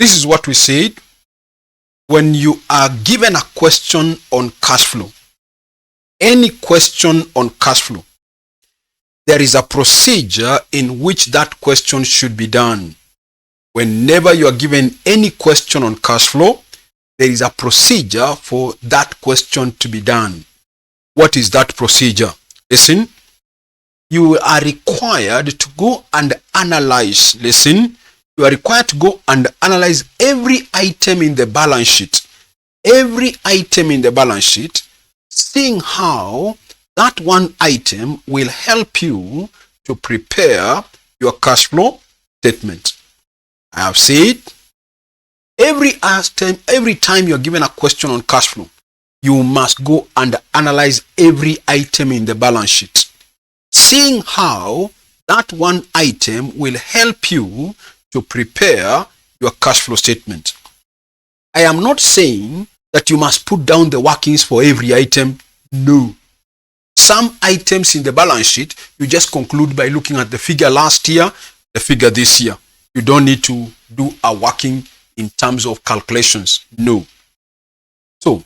this is what we said. When you are given a question on cash flow, any question on cash flow, there is a procedure in which that question should be done. Whenever you are given any question on cash flow, there is a procedure for that question to be done. What is that procedure? Listen, you are required to go and analyze. Listen, you are required to go and analyze every item in the balance sheet. Every item in the balance sheet, seeing how that one item will help you to prepare your cash flow statement. I have said, every time you are given a question on cash flow, you must go and analyze every item in the balance sheet, seeing how that one item will help you to prepare your cash flow statement. I am not saying that you must put down the workings for every item. No. Some items in the balance sheet, you just conclude by looking at the figure last year, the figure this year. You don't need to do a working in terms of calculations. No. So,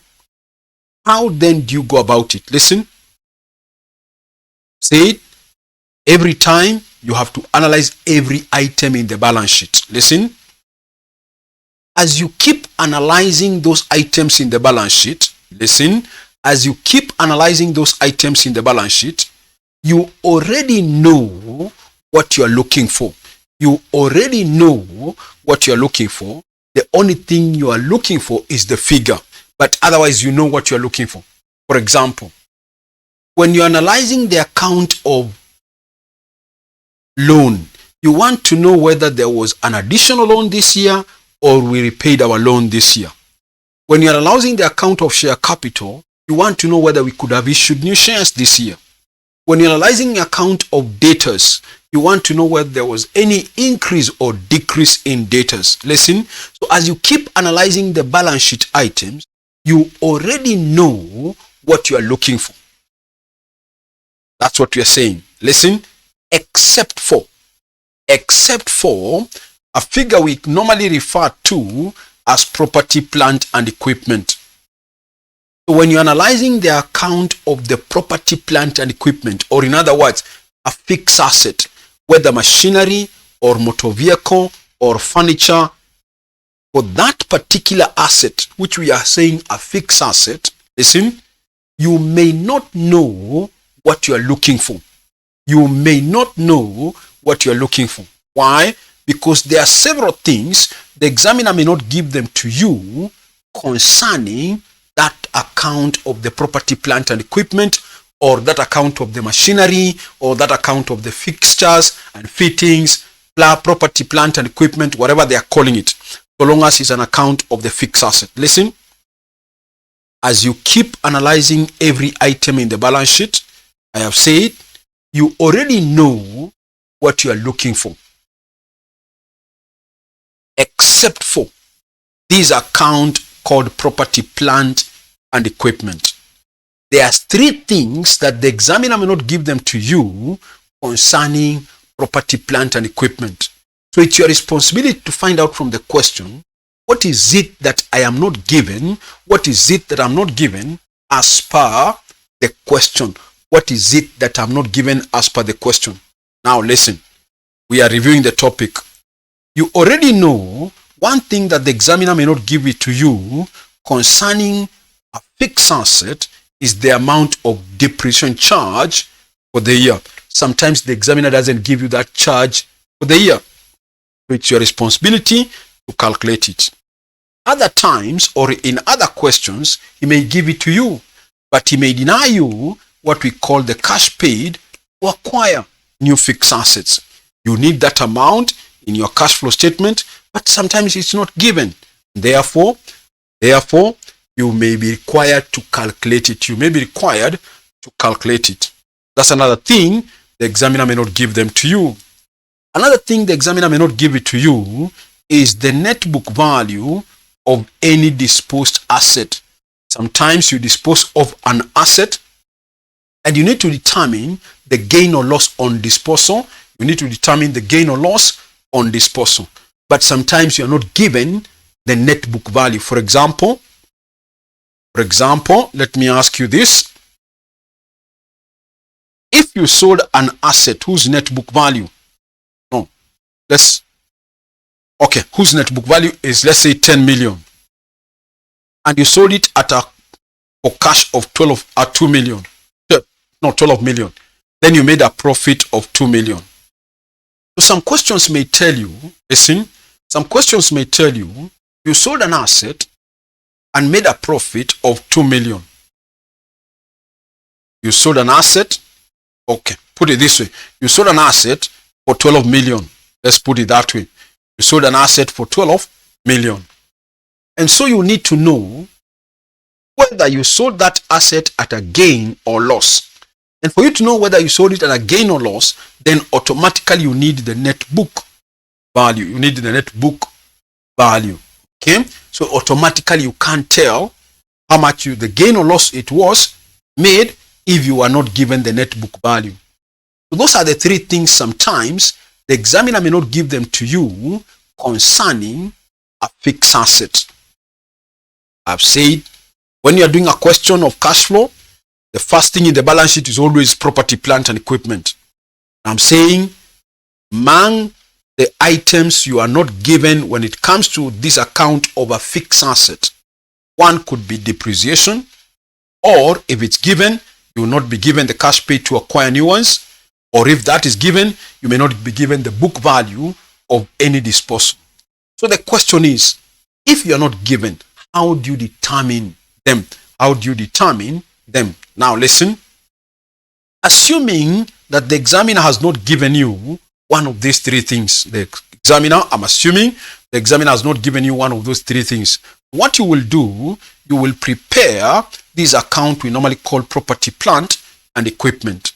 how then do you go about it? Listen. Say it. Every time you have to analyze every item in the balance sheet. Listen. As you keep analyzing those items in the balance sheet, listen, as you keep analyzing those items in the balance sheet, you already know what you are looking for. You already know what you are looking for. The only thing you are looking for is the figure, but otherwise you know what you are looking for. For example, when you are analyzing the account of loan, you want to know whether there was an additional loan this year or we repaid our loan this year. When you are analyzing the account of share capital, you want to know whether we could have issued new shares this year. When you're analyzing the account of debtors, you want to know whether there was any increase or decrease in debtors. Listen, so as you keep analyzing the balance sheet items, you already know what you are looking for. That's what we are saying. Listen, except for a figure we normally refer to as property, plant, and equipment. So when you're analyzing the account of the property, plant, and equipment, or in other words, a fixed asset, whether machinery or motor vehicle or furniture, for that particular asset, which we are saying a fixed asset, listen, you may not know what you are looking for. You may not know what you are looking for. Why? Because there are several things the examiner may not give them to you concerning that account of the property, plant, and equipment, or that account of the machinery, or that account of the fixtures and fittings, property, plant, and equipment, whatever they are calling it, so long as it's an account of the fixed asset. Listen, as you keep analyzing every item in the balance sheet, I have said, you already know what you are looking for. Except for this account called property, plant, and equipment. There are three things that the examiner may not give them to you concerning property, plant, and equipment. So it's your responsibility to find out from the question, what is it that I am not given? What is it that I'm not given as per the question? What is it that I'm not given as per the question? Now listen, we are reviewing the topic. You already know one thing that the examiner may not give it to you concerning a fixed asset is the amount of depreciation charge for the year. Sometimes the examiner doesn't give you that charge for the year. So it's your responsibility to calculate it. Other times, or in other questions, he may give it to you, but he may deny you what we call the cash paid to acquire new fixed assets. You need that amount in your cash flow statement, but sometimes it's not given. Therefore, you may be required to calculate it. You may be required to calculate it. That's another thing the examiner may not give them to you. Another thing the examiner may not give it to you is the net book value of any disposed asset. Sometimes you dispose of an asset and you need to determine the gain or loss on disposal. You need to determine the gain or loss on disposal. but sometimes you are not given the net book value. For example, let me ask you this. If you sold an asset whose net book value, whose net book value is, let's say, 10 million, and you sold it for cash of 12 million, then you made a profit of 2 million. So some questions may tell you, you sold an asset and made a profit of 2 million. You sold an asset, put it this way. You sold an asset for 12 million. Let's put it that way. You sold an asset for 12 million. And so you need to know whether you sold that asset at a gain or loss. And for you to know whether you sold it at a gain or loss, then automatically you need the net book value. Okay? So automatically you can't tell how much the gain or loss it was made if you are not given the net book value. So those are the three things sometimes the examiner may not give them to you concerning a fixed asset. I've said when you are doing a question of cash flow, the first thing in the balance sheet is always property, plant, and equipment. I'm saying among the items you are not given when it comes to this account of a fixed asset, one could be depreciation, or if it's given, you will not be given the cash paid to acquire new ones, or if that is given, you may not be given the book value of any disposal. So the question is, if you are not given, how do you determine them? Now listen, assuming that the examiner has not given you one of these three things, I'm assuming the examiner has not given you one of those three things. What you will do, you will prepare this account we normally call property, plant, and equipment.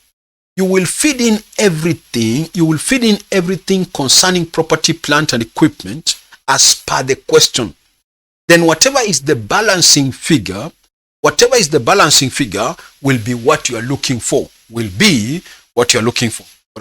You will feed in everything. Concerning property, plant, and equipment as per the question. Then whatever is the balancing figure will be what you are looking for. For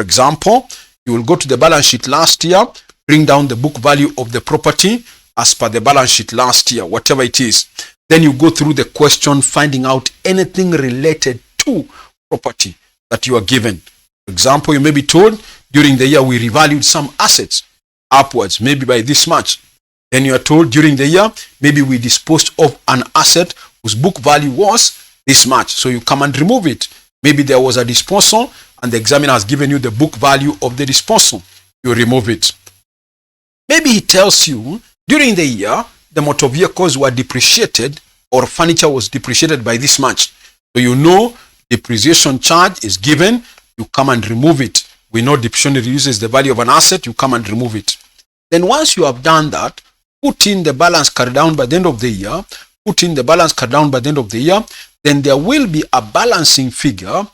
example, you will go to the balance sheet last year, bring down the book value of the property as per the balance sheet last year, whatever it is. Then you go through the question, finding out anything related to property that you are given. For example, you may be told during the year we revalued some assets upwards, maybe by this much. Then you are told during the year, maybe we disposed of an asset whose book value was this much. So you come and remove it. Maybe there was a disposal and the examiner has given you the book value of the disposal. You remove it. Maybe he tells you during the year, the motor vehicles were depreciated or furniture was depreciated by this much. So you know depreciation charge is given, you come and remove it. We know depreciation reduces the value of an asset, you come and remove it. Then once you have done that, put in the balance carried down by the end of the year, then there will be a balancing figure.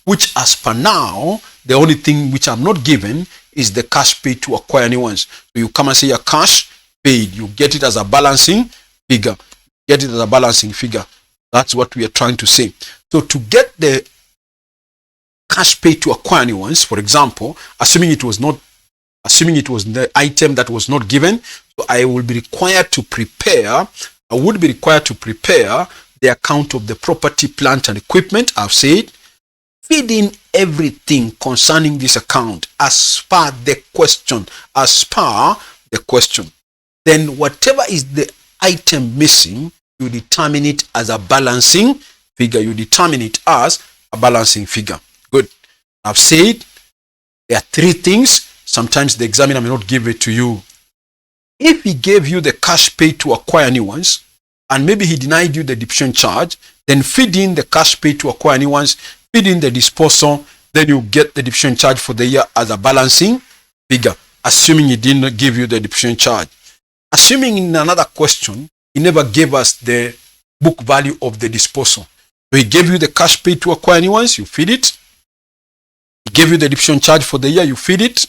Which as per now, the only thing which I'm not given is the cash paid to acquire new ones. So you come and say your cash paid, you get it as a balancing figure. That's what we are trying to say. So to get the cash paid to acquire new ones, for example, assuming it was the item that was not given, so I would be required to prepare the account of the property, plant, and equipment. I've said, feed in everything concerning this account as per the question. Then whatever is the item missing, you determine it as a balancing figure. Good. I've said there are three things. Sometimes the examiner may not give it to you. If he gave you the cash paid to acquire new ones, and maybe he denied you the depreciation charge, then feed in the cash paid to acquire new ones, feed in the disposal, then you get the depreciation charge for the year as a balancing figure, assuming he didn't give you the depreciation charge. Assuming in another question, he never gave us the book value of the disposal. So he gave you the cash paid to acquire new ones, you feed it. He gave you the depreciation charge for the year, you feed it.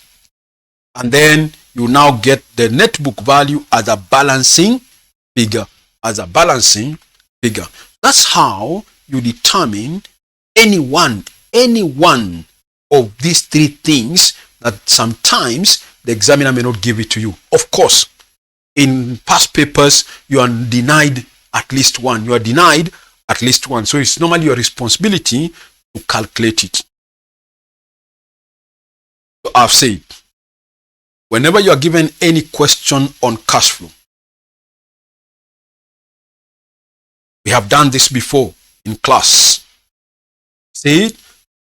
And then you now get the net book value as a balancing figure. That's how you determine any one of these three things that sometimes the examiner may not give it to you. Of course, in past papers, you are denied at least one. You are denied at least one. So it's normally your responsibility to calculate it. So I've said, whenever you are given any question on cash flow, we have done this before in class. Say,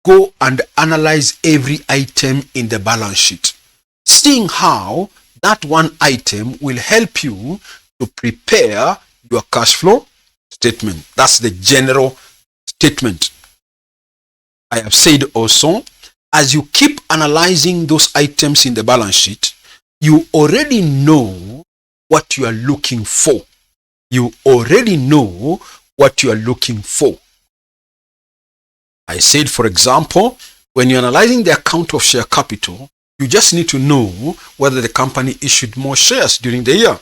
go and analyze every item in the balance sheet, seeing how that one item will help you to prepare your cash flow statement. That's the general statement. I have said also, as you keep analyzing those items in the balance sheet, you already know what you are looking for. You already know what you are looking for. I said, for example, when you're analyzing the account of share capital, you just need to know whether the company issued more shares during the year.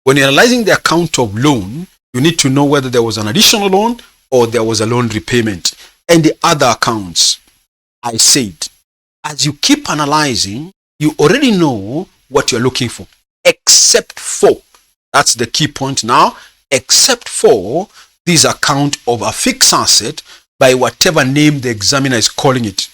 When you're analyzing the account of loan, you need to know whether there was an additional loan or there was a loan repayment. And the other accounts, I said, as you keep analyzing, you already know what you're looking for, except for, that's the key point now, except for this account of a fixed asset by whatever name the examiner is calling it.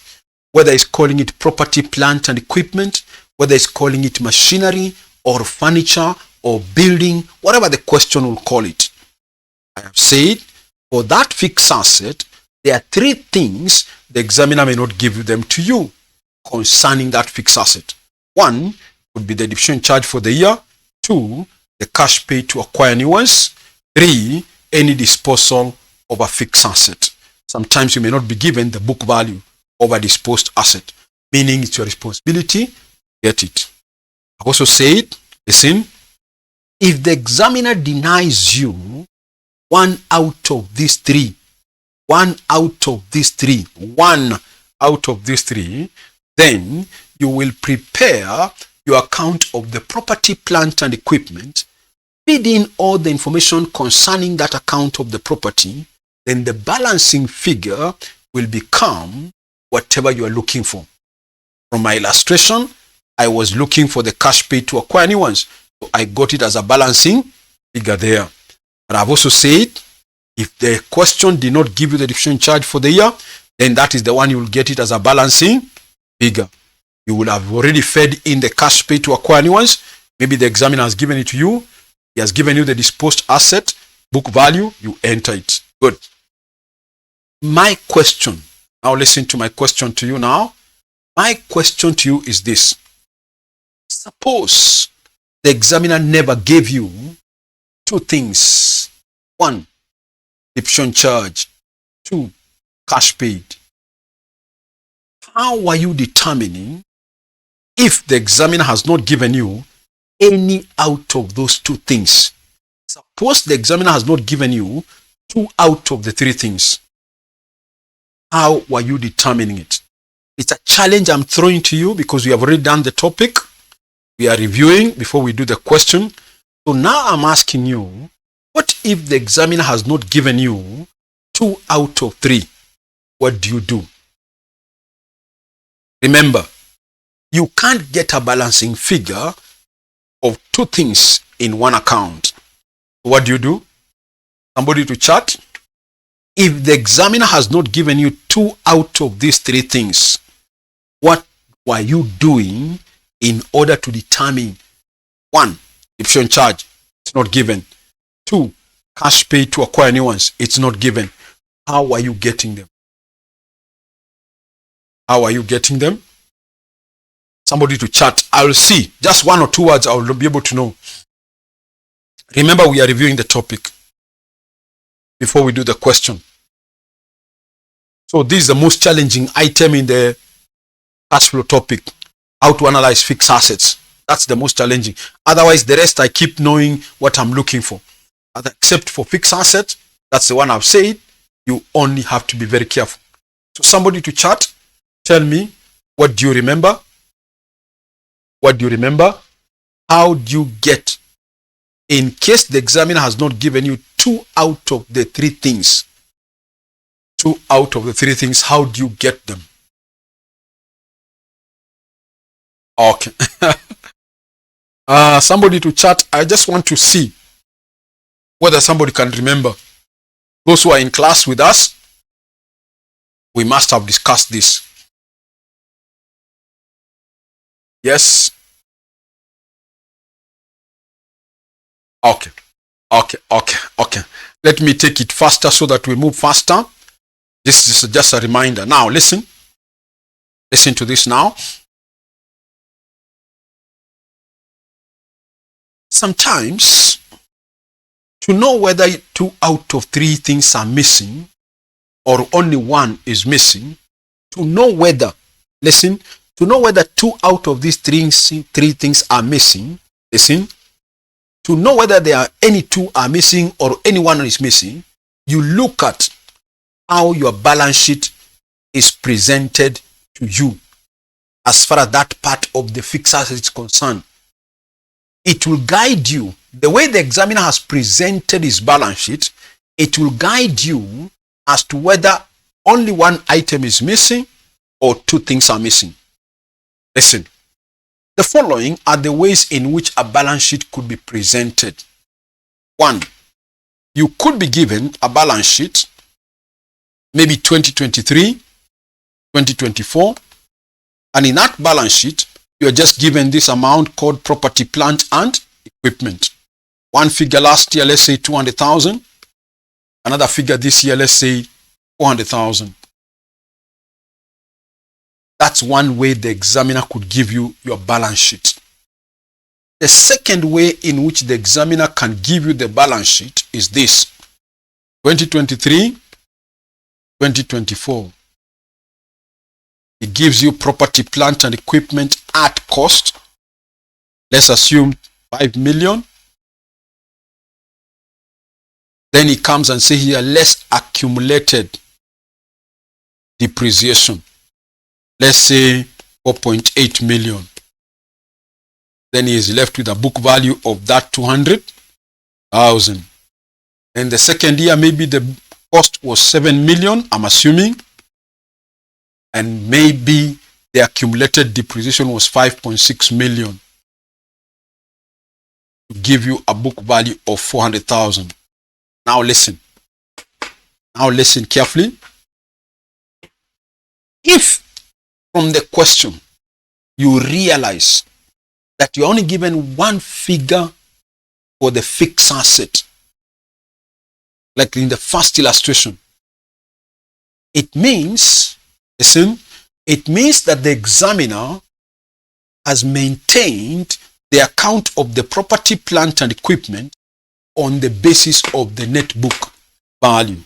Whether it's calling it property, plant and equipment, whether it's calling it machinery or furniture or building, whatever the question will call it. I have said, for that fixed asset, there are three things the examiner may not give them to you concerning that fixed asset. One would be the depreciation charge for the year. Two, the cash paid to acquire new ones. Three, any disposal of a fixed asset. Sometimes you may not be given the book value of a disposed asset, meaning it's your responsibility to get it. I've also said, listen, if the examiner denies you one out of these three, then you will prepare your account of the property, plant and equipment, feed in all the information concerning that account of the property, then the balancing figure will become whatever you are looking for. From my illustration, I was looking for the cash paid to acquire new ones, so I got it as a balancing figure there. But I've also said, if the question did not give you the depreciation charge for the year, then that is the one you will get it as a balancing figure. You will have already fed in the cash paid to acquire new ones. Maybe the examiner has given it to you. He has given you the disposed asset, book value, you enter it. Good. My question, now listen to my question to you now. My question to you is this. Suppose the examiner never gave you two things. One, depreciation charge. Two, cash paid. How are you determining if the examiner has not given you any out of those two things? Suppose the examiner has not given you two out of the three things. How are you determining it? It's a challenge I'm throwing to you because we have already done the topic. We are reviewing before we do the question. So now I'm asking you, what if the examiner has not given you two out of three? What do you do? Remember, you can't get a balancing figure of two things in one account. What do? Somebody to chat. If the examiner has not given you two out of these three things, what were you doing in order to determine? One, depreciation charge, it's not given. Two, cash paid to acquire new ones, it's not given. How are you getting them? How are you getting them? Somebody to chat. I will see. Just one or two words I will be able to know. Remember, we are reviewing the topic before we do the question. So this is the most challenging item in the cash flow topic. How to analyze fixed assets. That's the most challenging. Otherwise, the rest I keep knowing what I'm looking for. Except for fixed assets, that's the one I've said. You only have to be very careful. So somebody to chat, tell me, what do you remember? What do you remember? How do you get, in case the examiner has not given you two out of the three things? Two out of the three things, how do you get them? Okay. Somebody to chat. I just want to see whether somebody can remember. Those who are in class with us, we must have discussed this. Yes. Okay. Let me take it faster so that we move faster. This is just a reminder. Now listen. Listen to this now. Sometimes, to know whether 2 out of 3 things are missing or only one is missing, to know whether, listen, to know whether 2 out of these 3 things are missing, listen, to know whether there are any 2 are missing or any one is missing, you look at how your balance sheet is presented to you as far as that part of the fixed asset is concerned. It will guide you. The way the examiner has presented his balance sheet, it will guide you as to whether only one item is missing or 2 things are missing. Listen, the following are the ways in which a balance sheet could be presented. 1, you could be given a balance sheet, maybe 2023, 2024, and in that balance sheet, you are just given this amount called property, plant, and equipment. One figure last year, let's say 200,000. Another figure this year, let's say 400,000. That's one way the examiner could give you your balance sheet. The second way in which the examiner can give you the balance sheet is this. 2023, 2024. It gives you property, plant, and equipment at cost. Let's assume 5 million. Then he comes and says here, less accumulated depreciation. Let's say 4.8 million. Then he is left with a book value of that 200,000. And the second year, maybe the cost was 7 million, I'm assuming. And maybe the accumulated depreciation was 5.6 million. To give you a book value of 400,000. Now listen. Now listen carefully. If from the question you realize that you're only given one figure for the fixed asset, like in the first illustration, it means, listen, it means that the examiner has maintained the account of the property, plant, and equipment on the basis of the net book value.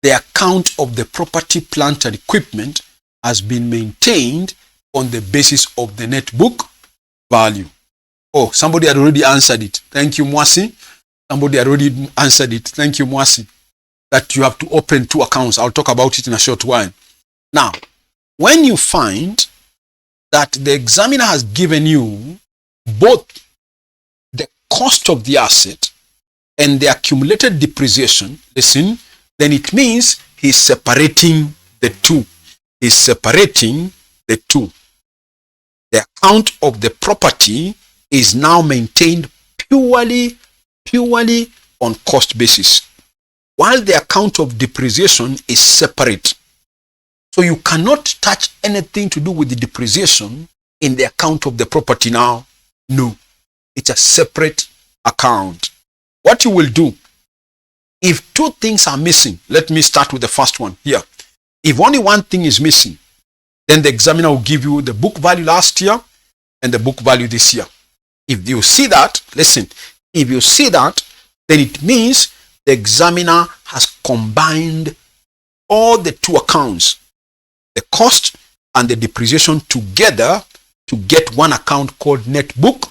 The account of the property, plant, and equipment has been maintained on the basis of the net book value. Oh, somebody had already answered it. Thank you, Mwasi. Somebody had already answered it. Thank you, Mwasi. That you have to open 2 accounts. I'll talk about it in a short while. Now, when you find that the examiner has given you both the cost of the asset and the accumulated depreciation, listen, then it means he's separating the two. He's separating the two. The account of the property is now maintained purely on cost basis, while the account of depreciation is separate. So you cannot touch anything to do with the depreciation in the account of the property now. No, it's a separate account. What you will do, if 2 things are missing, let me start with the first one here. If only one thing is missing, then the examiner will give you the book value last year and the book value this year. If you see that, listen, if you see that, then it means the examiner has combined all the 2 accounts, the cost and the depreciation together to get one account called net book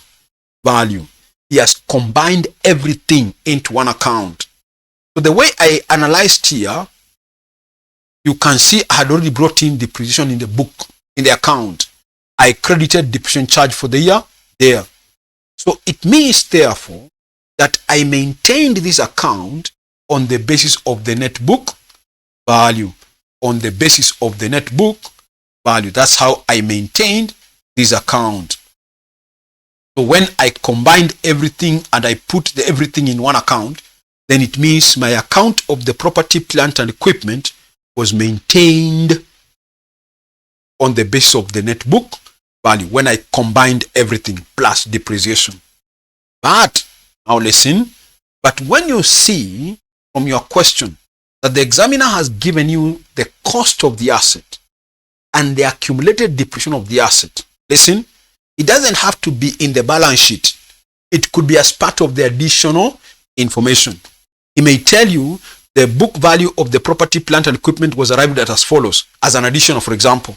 value. He has combined everything into one account. So the way I analyzed here, you can see I had already brought in depreciation in the book, in the account. I credited depreciation charge for the year there. So it means therefore that I maintained this account on the basis of the net book value. On the basis of the net book value. That's how I maintained this account. So when I combined everything and I put everything in one account, then it means my account of the property, plant, and equipment was maintained on the basis of the net book value when I combined everything plus depreciation. But now listen, but when you see from your question that the examiner has given you the cost of the asset and the accumulated depreciation of the asset, listen, it doesn't have to be in the balance sheet. It could be as part of the additional information. He may tell you the book value of the property, plant, and equipment was arrived at as follows, as an additional, for example.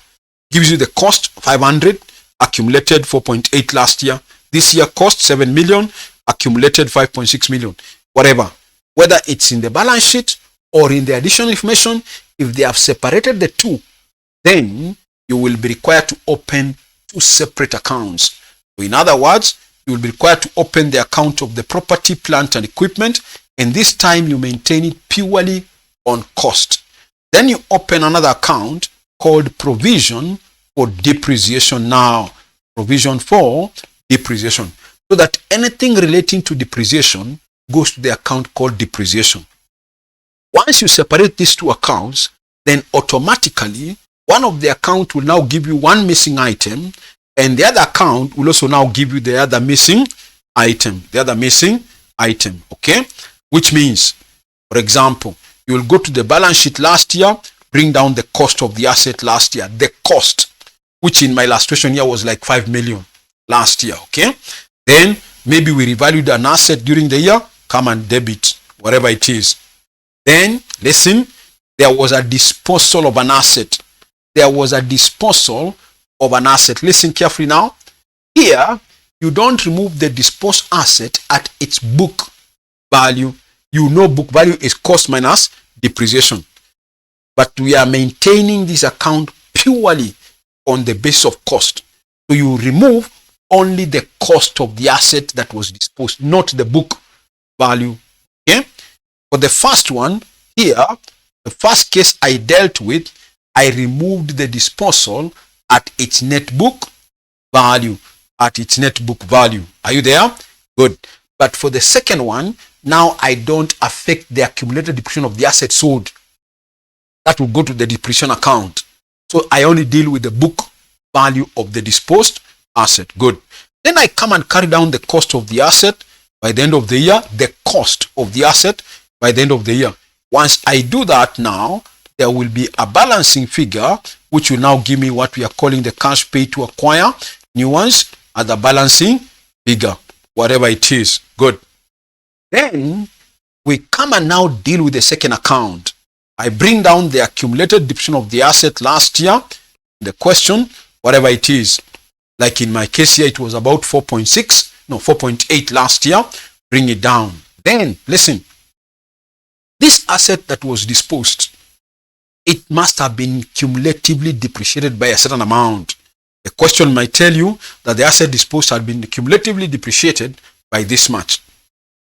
Gives you the cost 500, accumulated 4.8 last year. This year cost 7 million, accumulated 5.6 million. Whatever. Whether it's in the balance sheet or in the additional information, if they have separated the two, then you will be required to open two separate accounts. So in other words, you will be required to open the account of the property, plant, and equipment, and this time you maintain it purely on cost. Then you open another account called provision for depreciation now. Provision for depreciation. So that anything relating to depreciation goes to the account called depreciation. Once you separate these two accounts, then automatically one of the account will now give you one missing item, and the other account will also now give you the other missing item. Okay? Which means, for example, you will go to the balance sheet last year, bring down the cost of the asset last year. The cost, which in my illustration here was like 5 million last year. Okay? Then maybe we revalued an asset during the year, come and debit, whatever it is. Then, listen, there was a disposal of an asset. Listen carefully now. Here, you don't remove the disposed asset at its book value. You know book value is cost minus depreciation. But we are maintaining this account purely on the basis of cost. So you remove only the cost of the asset that was disposed, not the book value. Okay? For the first one, here, the first case I dealt with, I removed the disposal at its net book value. Are you there? Good. But for the second one, now I don't affect the accumulated depreciation of the asset sold. That will go to the depreciation account. So I only deal with the book value of the disposed asset. Good. Then I come and carry down the cost of the asset by the end of the year, the cost of the asset by the end of the year. Once I do that now, there will be a balancing figure which will now give me what we are calling the cash paid to acquire new ones as the balancing figure, whatever it is. Good. Then we come and now deal with the second account. I bring down the accumulated depreciation of the asset last year, the question, whatever it is. Like in my case here, it was about 4.8 last year. Bring it down. Then, listen, this asset that was disposed, it must have been cumulatively depreciated by a certain amount. The question might tell you that the asset disposed had been cumulatively depreciated by this much.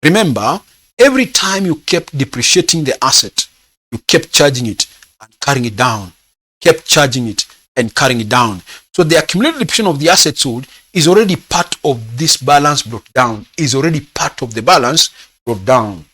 Remember, every time you kept depreciating the asset, you kept charging it and carrying it down. Kept charging it and carrying it down. So the accumulated depreciation of the asset sold is already part of this balance brought down. Is already part of the balance brought down.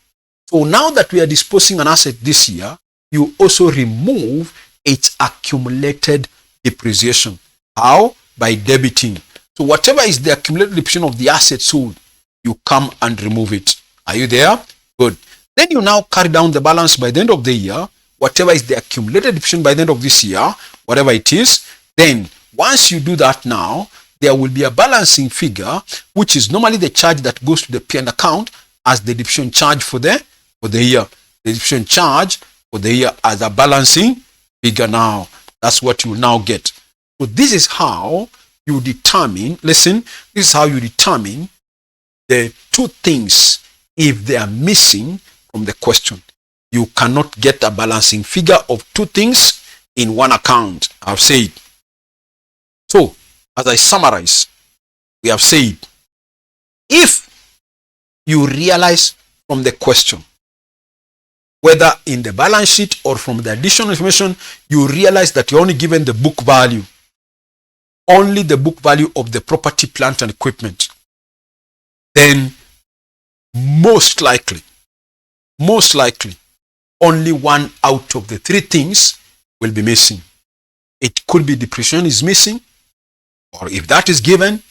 So now that we are disposing an asset this year, you also remove its accumulated depreciation. How? By debiting. So whatever is the accumulated depreciation of the asset sold, you come and remove it. Are you there? Good. Then you now carry down the balance by the end of the year, whatever is the accumulated depreciation by the end of this year, whatever it is. Then once you do that now, there will be a balancing figure, which is normally the charge that goes to the P&L account as the depreciation charge for the year. The depreciation charge for the year as a balancing figure now. That's what you will now get. So this is how you determine, listen, this is how you determine the two things if they are missing from the question. You cannot get a balancing figure of two things in one account. I've said. So, as I summarize, we have said, if you realize from the question, whether in the balance sheet or from the additional information, you realize that you're only given the book value, only the book value of the property, plant, and equipment. then most likely, only one out of the three things will be missing. It could be depreciation is missing, or if that is given, it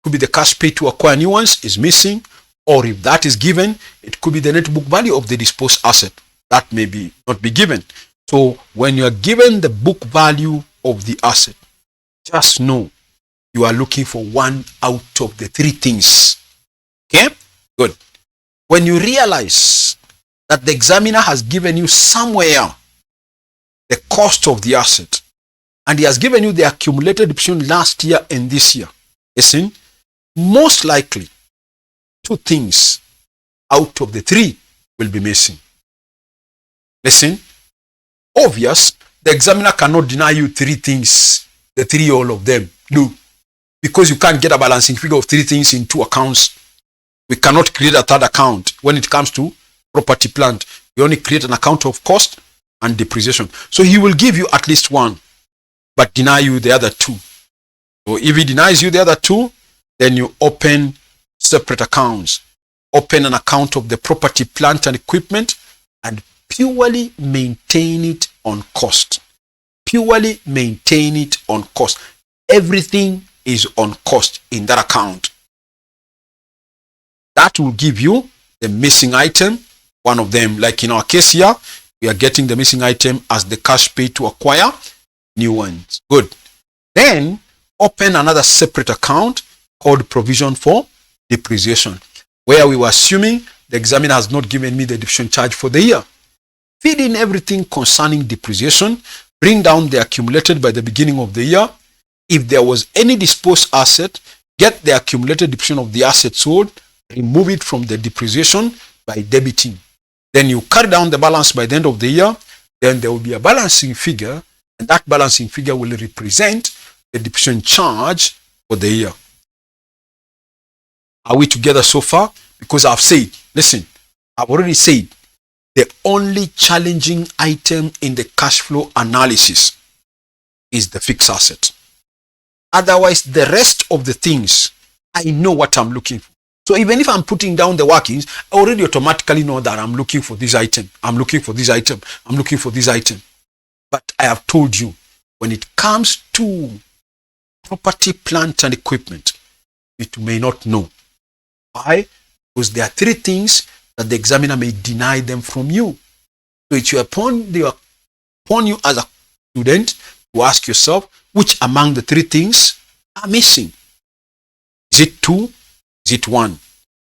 could be the cash paid to acquire new ones is missing, or if that is given, it could be the net book value of the disposed asset. That may not be given. So when you are given the book value of the asset, just know you are looking for one out of the three things. Okay? Good. When you realize that the examiner has given you somewhere the cost of the asset, and he has given you the accumulated depreciation last year and this year, listen, most likely two things out of the three will be missing. Listen, obvious, the examiner cannot deny you three things, the three, all of them. No, because you can't get a balancing figure of three things in two accounts. We cannot create a third account when it comes to property plant. We only create an account of cost and depreciation. So he will give you at least one, but deny you the other two. So if he denies you the other two, then you open separate accounts. Open an account of the property, plant, and equipment, and purely maintain it on cost. Purely maintain it on cost. Everything is on cost in that account. That will give you the missing item. One of them, like in our case here, we are getting the missing item as the cash paid to acquire new ones. Good. Then open another separate account called provision for depreciation, where we were assuming the examiner has not given me the depreciation charge for the year. Feed in everything concerning depreciation, bring down the accumulated by the beginning of the year. If there was any disposed asset, get the accumulated depreciation of the asset sold, remove it from the depreciation by debiting. Then you carry down the balance by the end of the year. Then there will be a balancing figure, and that balancing figure will represent the depreciation charge for the year. Are we together so far? Because I've said, listen, I've already said, the only challenging item in the cash flow analysis is the fixed asset. Otherwise, the rest of the things, I know what I'm looking for. So even if I'm putting down the workings, I already automatically know that I'm looking for this item. I'm looking for this item. I'm looking for this item. But I have told you, when it comes to property, plant, and equipment, it may not know. Why? Because there are three things that the examiner may deny them from you. So it's upon you as a student to ask yourself, which among the three things are missing? Is it two? Is it one?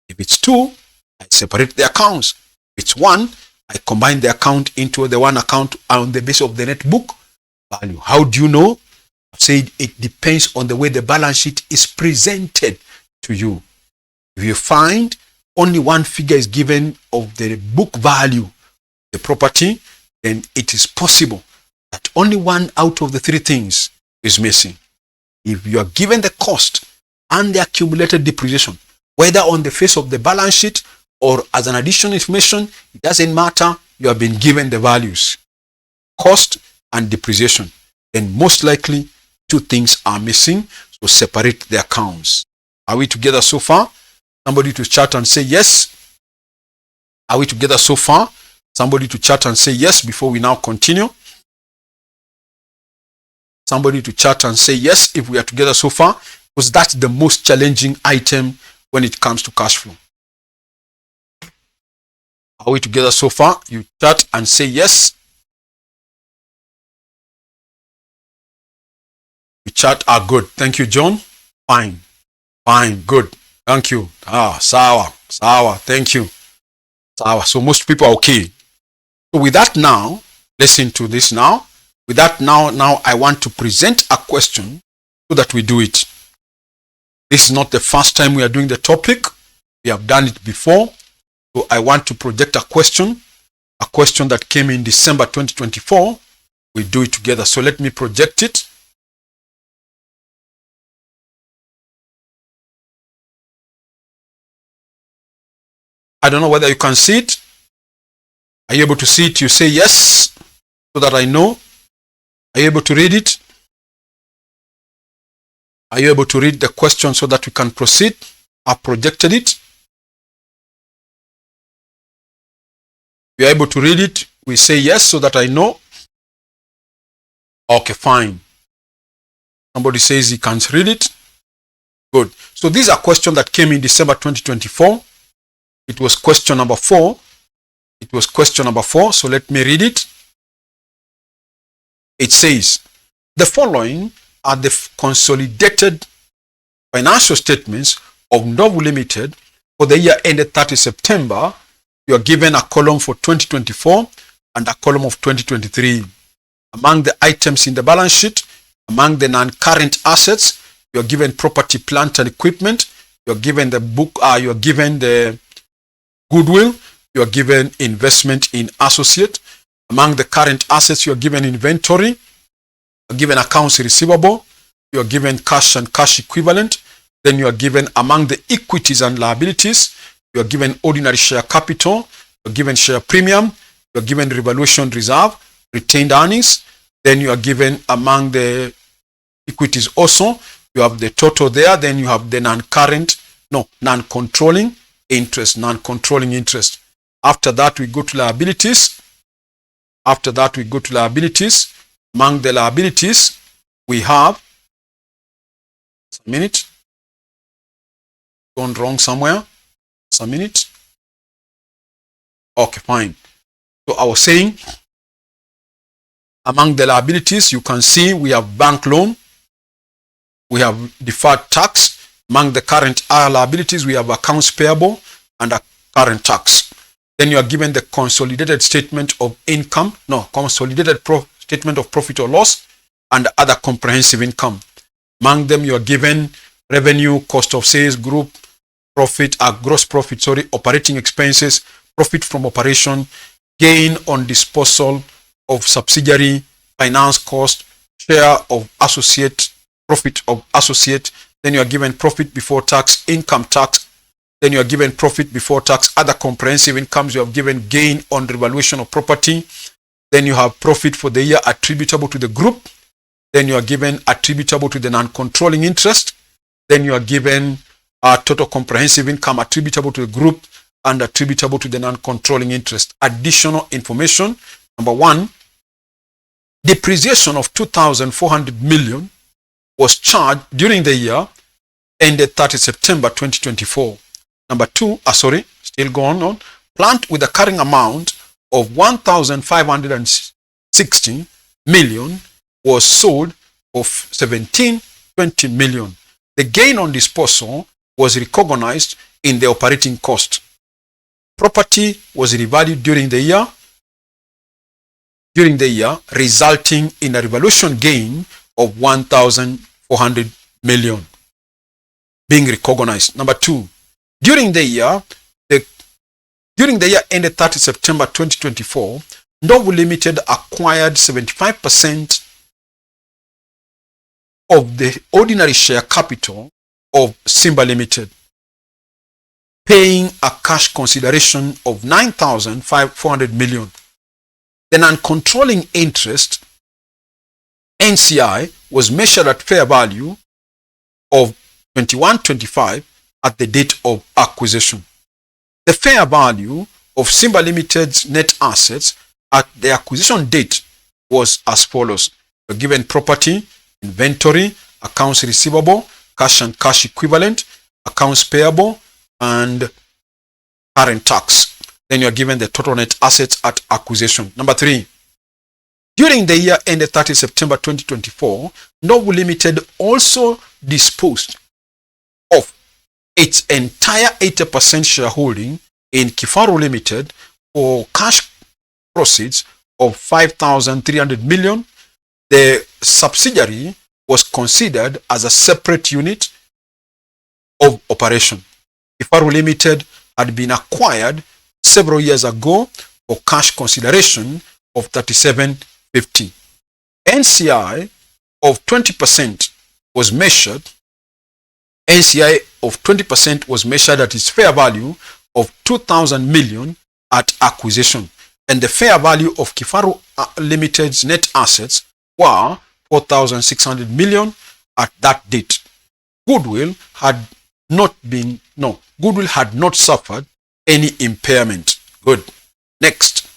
If it's two, I separate the accounts. If it's one, I combine the account into the one account on the basis of the net book value. How do you know? I've said it depends on the way the balance sheet is presented to you. If you find only one figure is given of the book value, the property, then it is possible that only one out of the three things is missing. If you are given the cost and the accumulated depreciation, whether on the face of the balance sheet or as an additional information, it doesn't matter. You have been given the values, cost and depreciation. Then most likely two things are missing. So separate the accounts. Are we together so far? Somebody to chat and say yes. Are we together so far? Somebody to chat and say yes before we now continue. Somebody to chat and say yes if we are together so far, because that's the most challenging item when it comes to cash flow. Are we together so far? You chat and say yes. You chat are good. Thank you, John. Fine. Good. Thank you. Sawa. Thank you. Sawa. So most people are okay. So with that now, listen to this now. With that now I want to present a question so that we do it. This is not the first time we are doing the topic. We have done it before. So I want to project a question that came in December 2024. We do it together. So let me project it. I don't know whether you can see it. Are you able to see it? You say yes, so that I know. Are you able to read it? Are you able to read the question so that we can proceed? I've projected it. You're able to read it? We say yes so that I know. Okay, fine. Somebody says he can't read it. Good. So these are questions that came in December 2024. It was question number 4. It was question number 4. So let me read it. It says, the following are the consolidated financial statements of Novo Limited for the year ended 30 September. You are given a column for 2024 and a column of 2023. Among the items in the balance sheet, among the non-current assets, you are given property, plant and equipment. You are given the book. You are given the goodwill. You are given investment in associate. Among the current assets, you are given inventory. You are given accounts receivable. You are given cash and cash equivalent. Then you are given among the equities and liabilities. You are given ordinary share capital. You are given share premium. You are given revaluation reserve, retained earnings. Then you are given among the equities also. You have the total there. Then you have the non-controlling interest. Non-controlling interest. After that, we go to liabilities. After that, we go to liabilities. Among the liabilities, we have a minute. Gone wrong somewhere. It's a minute. Okay, fine. So I was saying, among the liabilities, you can see we have bank loan. We have deferred tax. Among the current liabilities, we have accounts payable and a current tax. Then you are given the consolidated statement of income. No, consolidated statement of profit or loss and other comprehensive income. Among them, you are given revenue, cost of sales, group profit, gross profit, operating expenses, profit from operation, gain on disposal of subsidiary, finance cost, share of associate, profit of associate. Then you are given profit before tax, income tax. Then you are given profit before tax, other comprehensive incomes. You have given gain on revaluation of property. Then you have profit for the year attributable to the group. Then you are given attributable to the non-controlling interest. Then you are given total comprehensive income attributable to the group and attributable to the non-controlling interest. Additional information. Number 1, depreciation of 2,400 million was charged during the year ended 30 September 2024. Number 2, still going on. Plant with a carrying amount of 1,560 million was sold for 1720 million. The gain on disposal was recognized in the operating cost. Property was revalued during the year, resulting in a revaluation gain of 1,400 million being recognized. Number 2, during the year ended 30 September 2024, Novo Limited acquired 75% of the ordinary share capital of Simba Limited, paying a cash consideration of 9,400 million. The non-controlling interest, NCI, was measured at fair value of 21.25 at the date of acquisition. The fair value of Simba Limited's net assets at the acquisition date was as follows. The given property, inventory, accounts receivable, cash and cash equivalent, accounts payable, and current tax. Then you are given the total net assets at acquisition. Number 3, during the year ended 30 September 2024, Novo Limited also disposed of its entire 80% shareholding in Kifaru Limited for cash proceeds of 5,300 million. The subsidiary was considered as a separate unit of operation. Kifaru Limited had been acquired several years ago for cash consideration of 37.50. NCI of 20% was measured. NCI of 20% was measured at its fair value of 2,000 million at acquisition, and the fair value of Kifaru Limited's net assets were 4,600 million at that date. Goodwill had not suffered any impairment. Good. Next.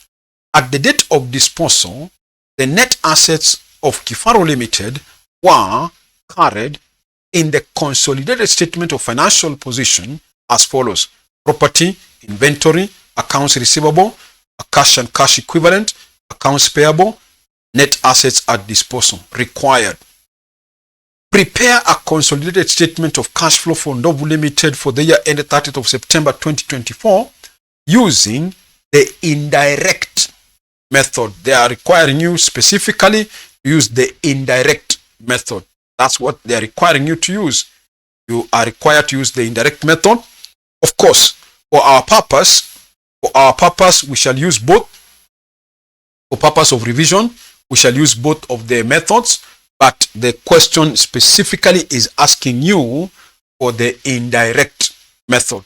At the date of disposal, the net assets of Kifaro Limited were carried in the consolidated statement of financial position as follows: property, inventory, accounts receivable, cash and cash equivalent, accounts payable, net assets at disposal. Required: prepare a consolidated statement of cash flow for Ndovu Limited for the year ended 30th of September 2024 using the indirect method. They are requiring you specifically to use the indirect method. That's what they are requiring you to use. You are required to use the indirect method. Of course, for our purpose, we shall use both. For purpose of revision, we shall use both of the methods, but the question specifically is asking you for the indirect method.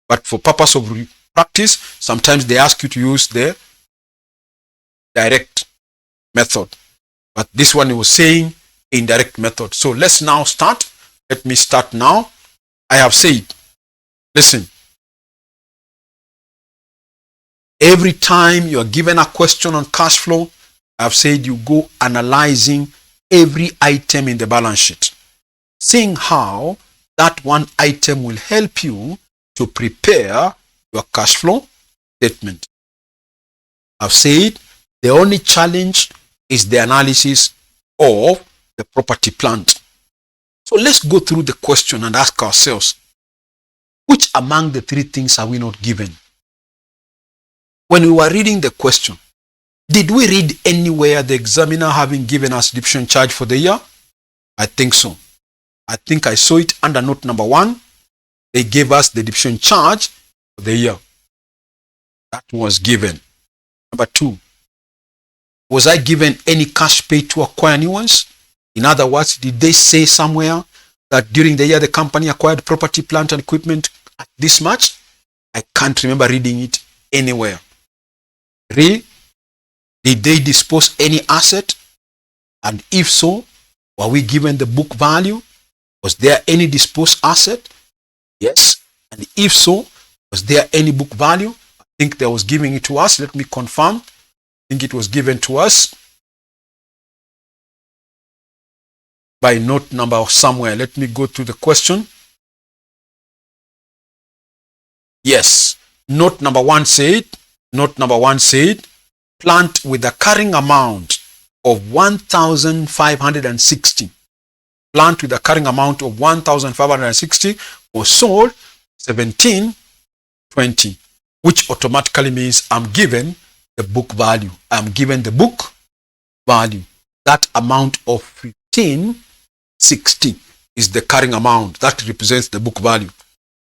But for purpose of practice, sometimes they ask you to use the direct method. But this one was saying indirect method. So let's now start. Let me start now. I have said, listen, every time you are given a question on cash flow, I have said you go analyzing every item in the balance sheet, seeing how that one item will help you to prepare your cash flow statement. I've said the only challenge is the analysis of the property plant. So let's go through the question and ask ourselves, which among the three things are we not given? When we were reading the question, did we read anywhere the examiner having given us depreciation charge for the year? I think so. I think I saw it under note number 1. They gave us the depreciation charge for the year. That was given. Number 2, was I given any cash paid to acquire new ones? In other words, did they say somewhere that during the year the company acquired property, plant and equipment at this much? I can't remember reading it anywhere. 3, did they dispose any asset? And if so, were we given the book value? Was there any disposed asset? Yes. And if so, was there any book value? I think they was giving it to us. Let me confirm. I think it was given to us by note number somewhere. Let me go to the question. Yes. Note number 1 said, plant with a carrying amount of 1,560. Plant with a carrying amount of 1,560 was sold 1720, which automatically means I'm given the book value. I'm given the book value. That amount of 1560 is the carrying amount. That represents the book value.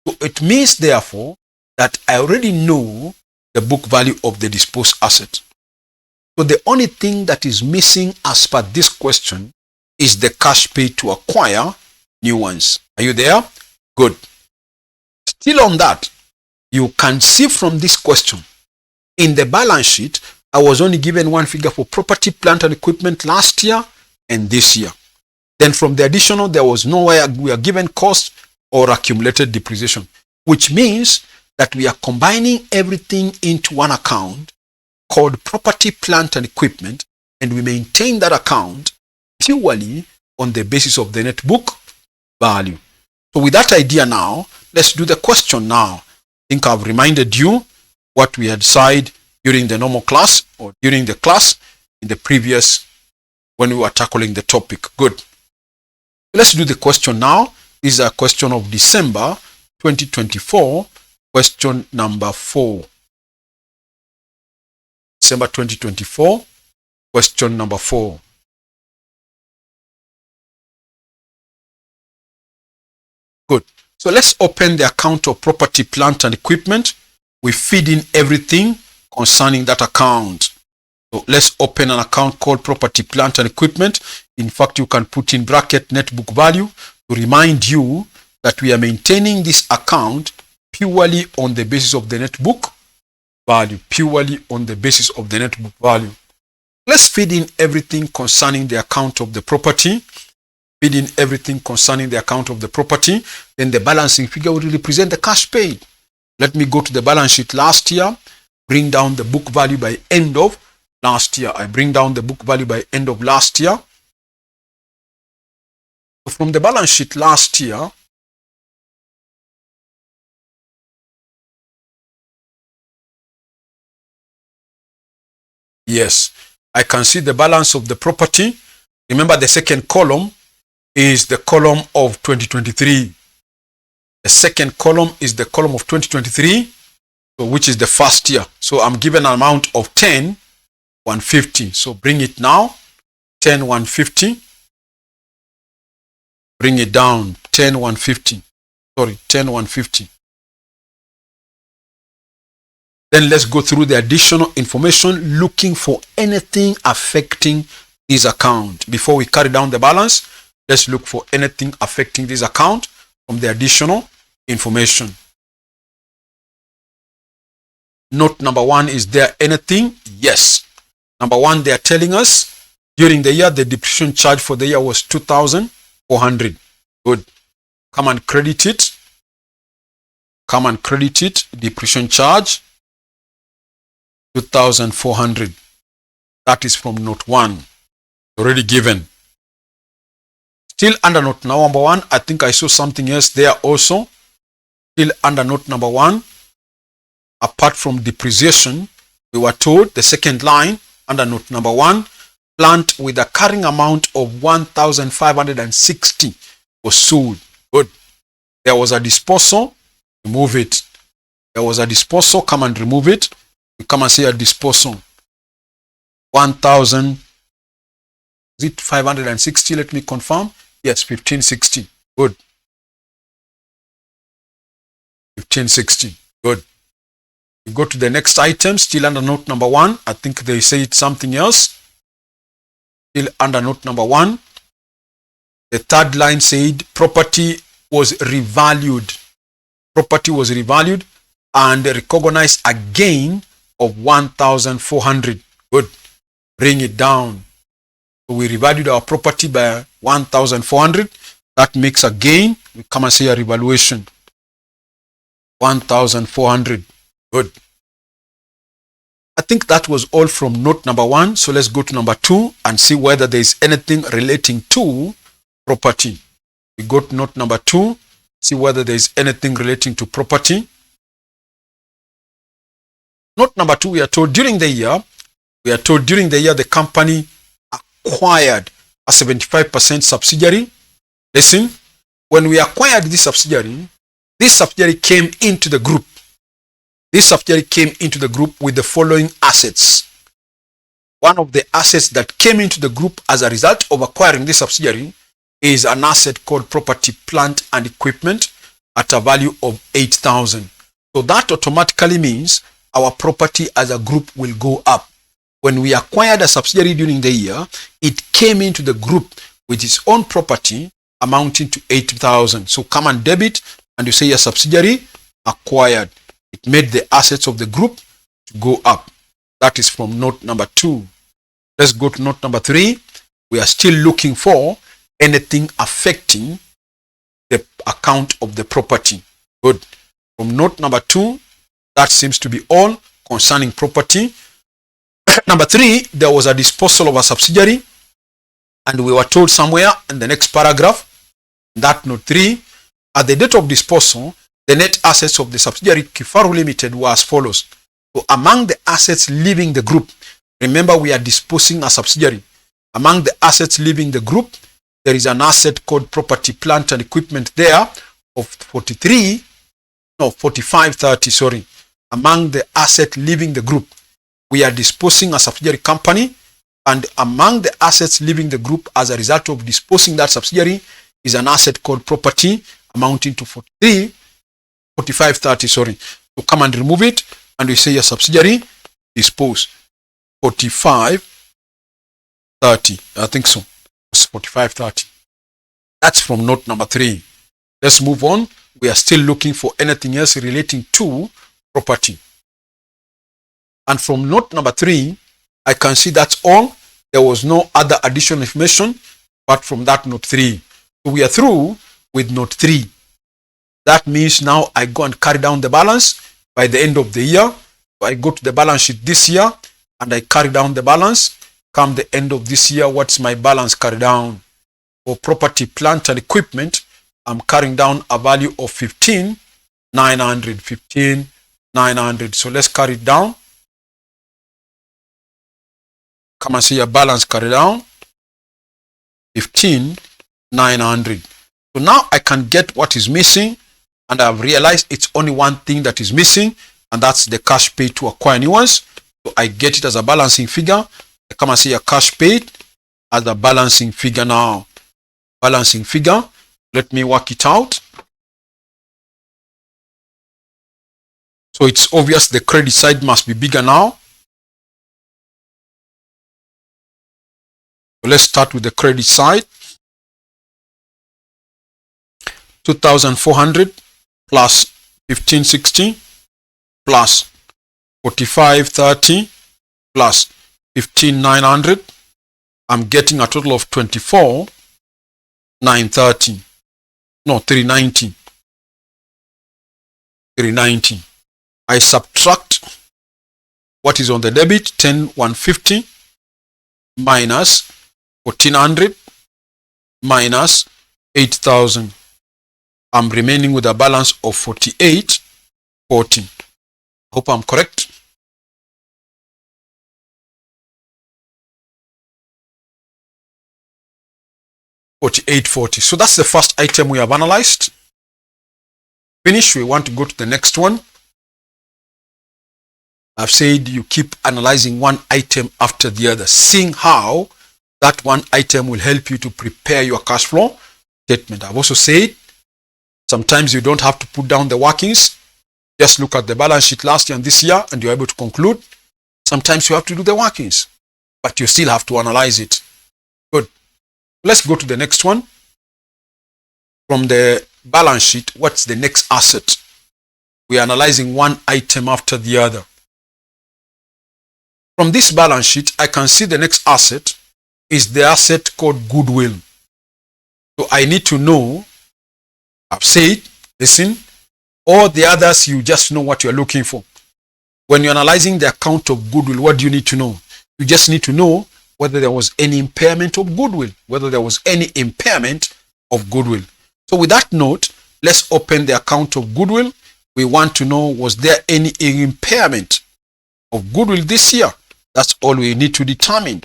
So it means, therefore, that I already know the book value of the disposed asset. So the only thing that is missing as per this question is the cash paid to acquire new ones. Are you there? Good. Still on that, you can see from this question, in the balance sheet, I was only given one figure for property, plant and equipment last year and this year. Then from the additional, there was nowhere we are given cost or accumulated depreciation, which means that we are combining everything into one account called property, plant and equipment, and we maintain that account purely on the basis of the net book value. So with that idea now, let's do the question now. I think I've reminded you what we had said during the normal class or during the class in the previous when we were tackling the topic. Good. Let's do the question now. This is a question of December 2024, question number 4. December 2024, question number 4. Good. So let's open the account of property, plant and equipment. We feed in everything concerning that account. So let's open an account called property, plant and equipment. In fact, you can put in bracket net book value to remind you that we are maintaining this account purely on the basis of the net book value. Purely on the basis of the net book value. Let's feed in everything concerning the account of the property. Feed in everything concerning the account of the property. Then the balancing figure will represent the cash paid. Let me go to the balance sheet last year. Bring down the book value by end of last year. I bring down the book value by end of last year. So from the balance sheet last year, yes, I can see the balance of the property. Remember, the second column is the column of 2023. The second column is the column of 2023, so which is the first year. So I'm given an amount of 10,150. So bring it now, 10,150. Bring it down, 10,150. Sorry, 10,150. Then let's go through the additional information, looking for anything affecting this account. Before we carry down the balance, let's look for anything affecting this account from the additional information. Note number 1, is there anything? Yes. Number 1, they are telling us during the year, the depreciation charge for the year was 2,400. Good. Come and credit it. Come and credit it. Depreciation charge 2,400. That is from note 1. Already given. Still under note number 1, I think I saw something else there also. Still under note number 1, apart from depreciation, we were told the second line under note number 1, plant with a carrying amount of 1,560 was sold. Good. There was a disposal, remove it. There was a disposal, come and remove it. We come and say a disposal. 1,000, is it 560? Let me confirm. Yes, 1560. Good. 1560. Good. We go to the next item, still under note number 1. I think they say it's something else. Still under note number 1. The third line said property was revalued. Property was revalued and recognized a gain of 1,400. Good. Bring it down. So we revalued our property by 1,400. That makes a gain. We come and say a revaluation. 1,400. Good. I think that was all from note number 1. So let's go to number 2 and see whether there is anything relating to property. We go to note number 2, see whether there is anything relating to property. Note number 2, we are told during the year, the company acquired a 75% subsidiary. Listen, when we acquired this subsidiary came into the group. This subsidiary came into the group with the following assets. One of the assets that came into the group as a result of acquiring this subsidiary is an asset called property, plant and equipment at a value of 8,000. So that automatically means our property as a group will go up. When we acquired a subsidiary during the year, it came into the group with its own property amounting to 8,000. So come and debit and you say your subsidiary acquired. It made the assets of the group to go up. That is from note number 2. Let's go to note number 3. We are still looking for anything affecting the account of the property. Good. From note number 2, that seems to be all concerning property. Number 3, there was a disposal of a subsidiary, and we were told somewhere in the next paragraph, that note 3, at the date of disposal, the net assets of the subsidiary Kifaru Limited were as follows. So among the assets leaving the group, remember we are disposing a subsidiary. Among the assets leaving the group, there is an asset called property, plant and equipment there of 4530, sorry. Among the asset leaving the group, we are disposing a subsidiary company, and among the assets leaving the group as a result of disposing that subsidiary is an asset called property amounting to 4530, sorry. So come and remove it and we say your subsidiary dispose 4530. I think so. It's 4530. That's from note number 3. Let's move on. We are still looking for anything else relating to property. And from note number 3, I can see that's all. There was no other additional information apart from that note 3. So we are through with note 3. That means now I go and carry down the balance by the end of the year. So I go to the balance sheet this year. and I carry down the balance. Come the end of this year, what's my balance carry down? For property, plant and equipment, I'm carrying down a value of 15,900. 15,900. So let's carry it down. Come and see your balance carry down. 15,900. So now I can get what is missing, and I've realized it's only one thing that is missing, and that's the cash paid to acquire new ones. So I get it as a balancing figure. I come and see a cash paid as a balancing figure now. Balancing figure. Let me work it out. So it's obvious the credit side must be bigger now. So let's start with the credit side. 2,400 plus 1,560 plus 4,530 plus 15,900. I'm getting a total of 24,930. No, 390. 390. I subtract what is on the debit, 10,150 minus 1,400 minus 8,000. I'm remaining with a balance of 48,40. Hope I'm correct. $48.40. So that's the first item we have analyzed. Finish. We want to go to the next one. I've said you keep analyzing one item after the other, seeing how that one item will help you to prepare your cash flow statement. I've also said sometimes you don't have to put down the workings. Just look at the balance sheet last year and this year and you're able to conclude. Sometimes you have to do the workings, but you still have to analyze it. Good. Let's go to the next one. From the balance sheet, what's the next asset? We are analyzing one item after the other. From this balance sheet, I can see the next asset is the asset called Goodwill. So I need to know, I've said, listen, all the others, you just know what you're looking for. When you're analyzing the account of Goodwill, what do you need to know? You just need to know whether there was any impairment of Goodwill, whether there was any impairment of Goodwill. So with that note, let's open the account of Goodwill. We want to know, was there any impairment of Goodwill this year? That's all we need to determine.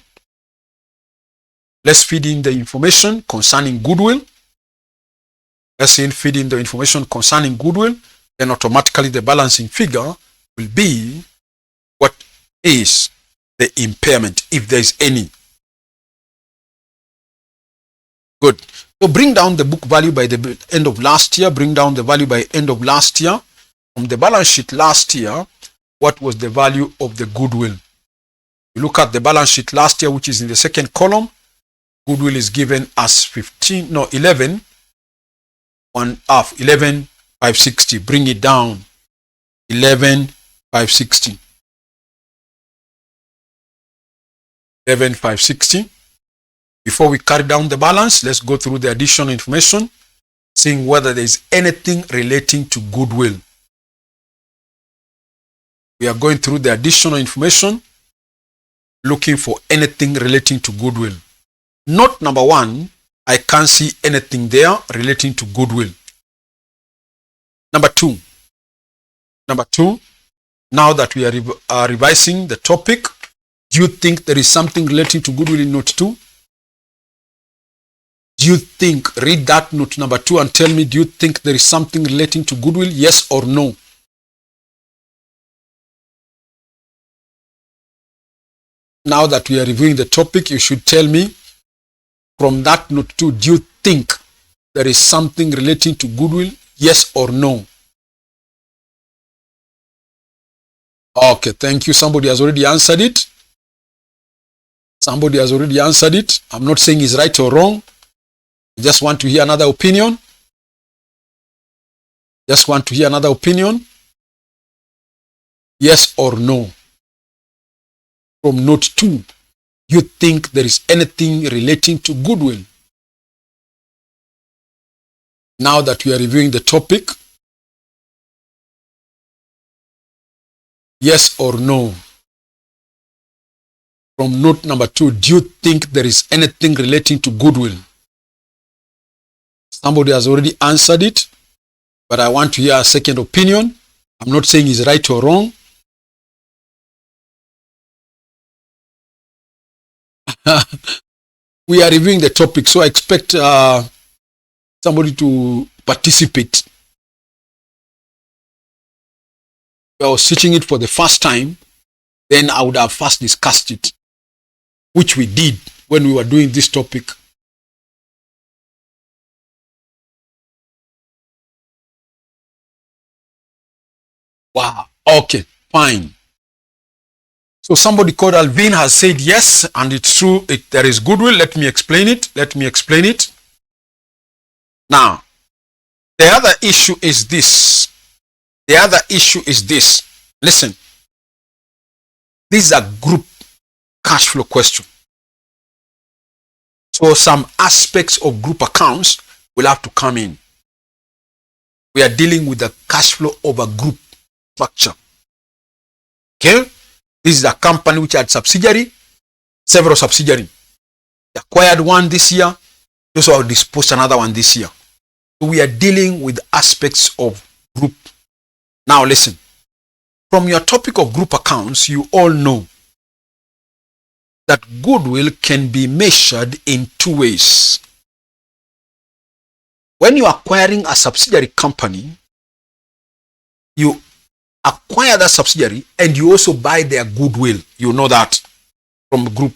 Let's feed in the information concerning Goodwill. Let's feed in the information concerning Goodwill. Then automatically the balancing figure will be what is the impairment, if there is any. Good. So bring down the book value by the end of last year. Bring down the value by end of last year. From the balance sheet last year, what was the value of the Goodwill? You look at the balance sheet last year, which is in the second column. Goodwill is given as 11,560. Bring it down. 11,560. 11,560. Before we carry down the balance, let's go through the additional information, seeing whether there is anything relating to Goodwill. We are going through the additional information, looking for anything relating to Goodwill. Note number one, I can't see anything there relating to Goodwill. Number two, now that we are revising the topic, do you think there is something relating to Goodwill in note 2? Do you think, read that note number 2 and tell me, do you think there is something relating to Goodwill? Yes or no? Now that we are reviewing the topic, you should tell me from that note 2, do you think there is something relating to Goodwill? Yes or no? Okay, thank you. Somebody has already answered it. Somebody has already answered it. I'm not saying it's right or wrong. I just want to hear another opinion. Just want to hear another opinion. Yes or no? From note 2, you think there is anything relating to Goodwill? Now that we are reviewing the topic, yes or no? From note number 2, do you think there is anything relating to goodwill? Somebody has already answered it, but I want to hear a second opinion. I'm not saying it's right or wrong. We are reviewing the topic, so I expect somebody to participate. If I was teaching it for the first time, then I would have first discussed it, which we did when we were doing this topic. Wow. Okay, fine. So somebody called Alvin has said yes, and it's true. There is goodwill. Let me explain it. Now, the other issue is this. Listen. This is a group cash flow question. So some aspects of group accounts will have to come in. We are dealing with the cash flow of a group structure. Okay? This is a company which had several subsidiaries. They acquired one this year, they also disposed another one this year. So we are dealing with aspects of group. Now listen, from your topic of group accounts, you all know that goodwill can be measured in two ways. When you are acquiring a subsidiary company, you acquire that subsidiary and you also buy their goodwill. You know that from the group.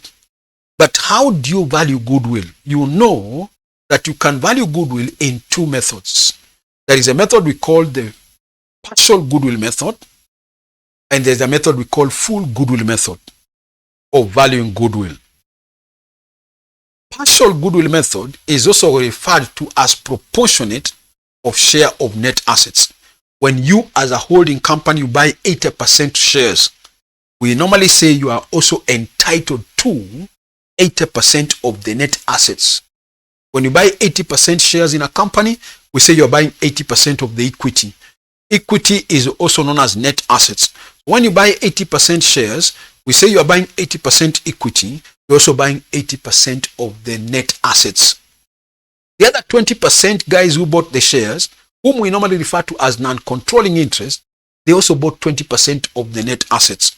But how do you value goodwill? You know that you can value goodwill in two methods. There is a method we call the partial goodwill method, and there's a method we call full goodwill method of valuing goodwill. Partial goodwill method is also referred to as proportionate of share of net assets. When you as a holding company, you buy 80% shares, we normally say you are also entitled to 80% of the net assets. When you buy 80% shares in a company, we say you're buying 80% of the equity. Equity is also known as net assets. When you buy 80% shares, we say you're buying 80% equity, you're also buying 80% of the net assets. The other 20% guys who bought the shares, whom we normally refer to as non-controlling interest, they also bought 20% of the net assets.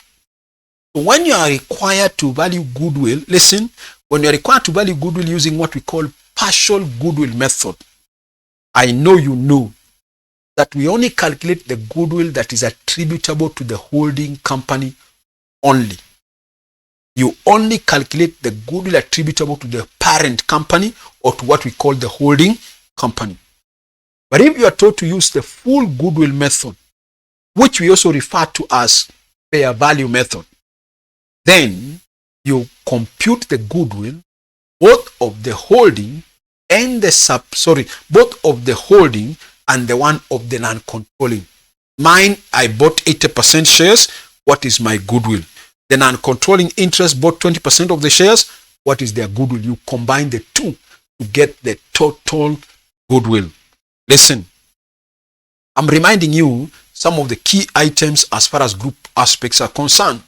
So when you are required to value goodwill, listen, when you are required to value goodwill using what we call partial goodwill method, I know you know that we only calculate the goodwill that is attributable to the holding company only. You only calculate the goodwill attributable to the parent company or to what we call the holding company. But if you are told to use the full goodwill method, which we also refer to as fair value method, then you compute the goodwill both of the holding and both of the holding and the one of the non-controlling. Mine, I bought 80% shares. What is my goodwill? The non-controlling interest bought 20% of the shares. What is their goodwill? You combine the two to get the total goodwill. Listen, I'm reminding you some of the key items as far as group aspects are concerned.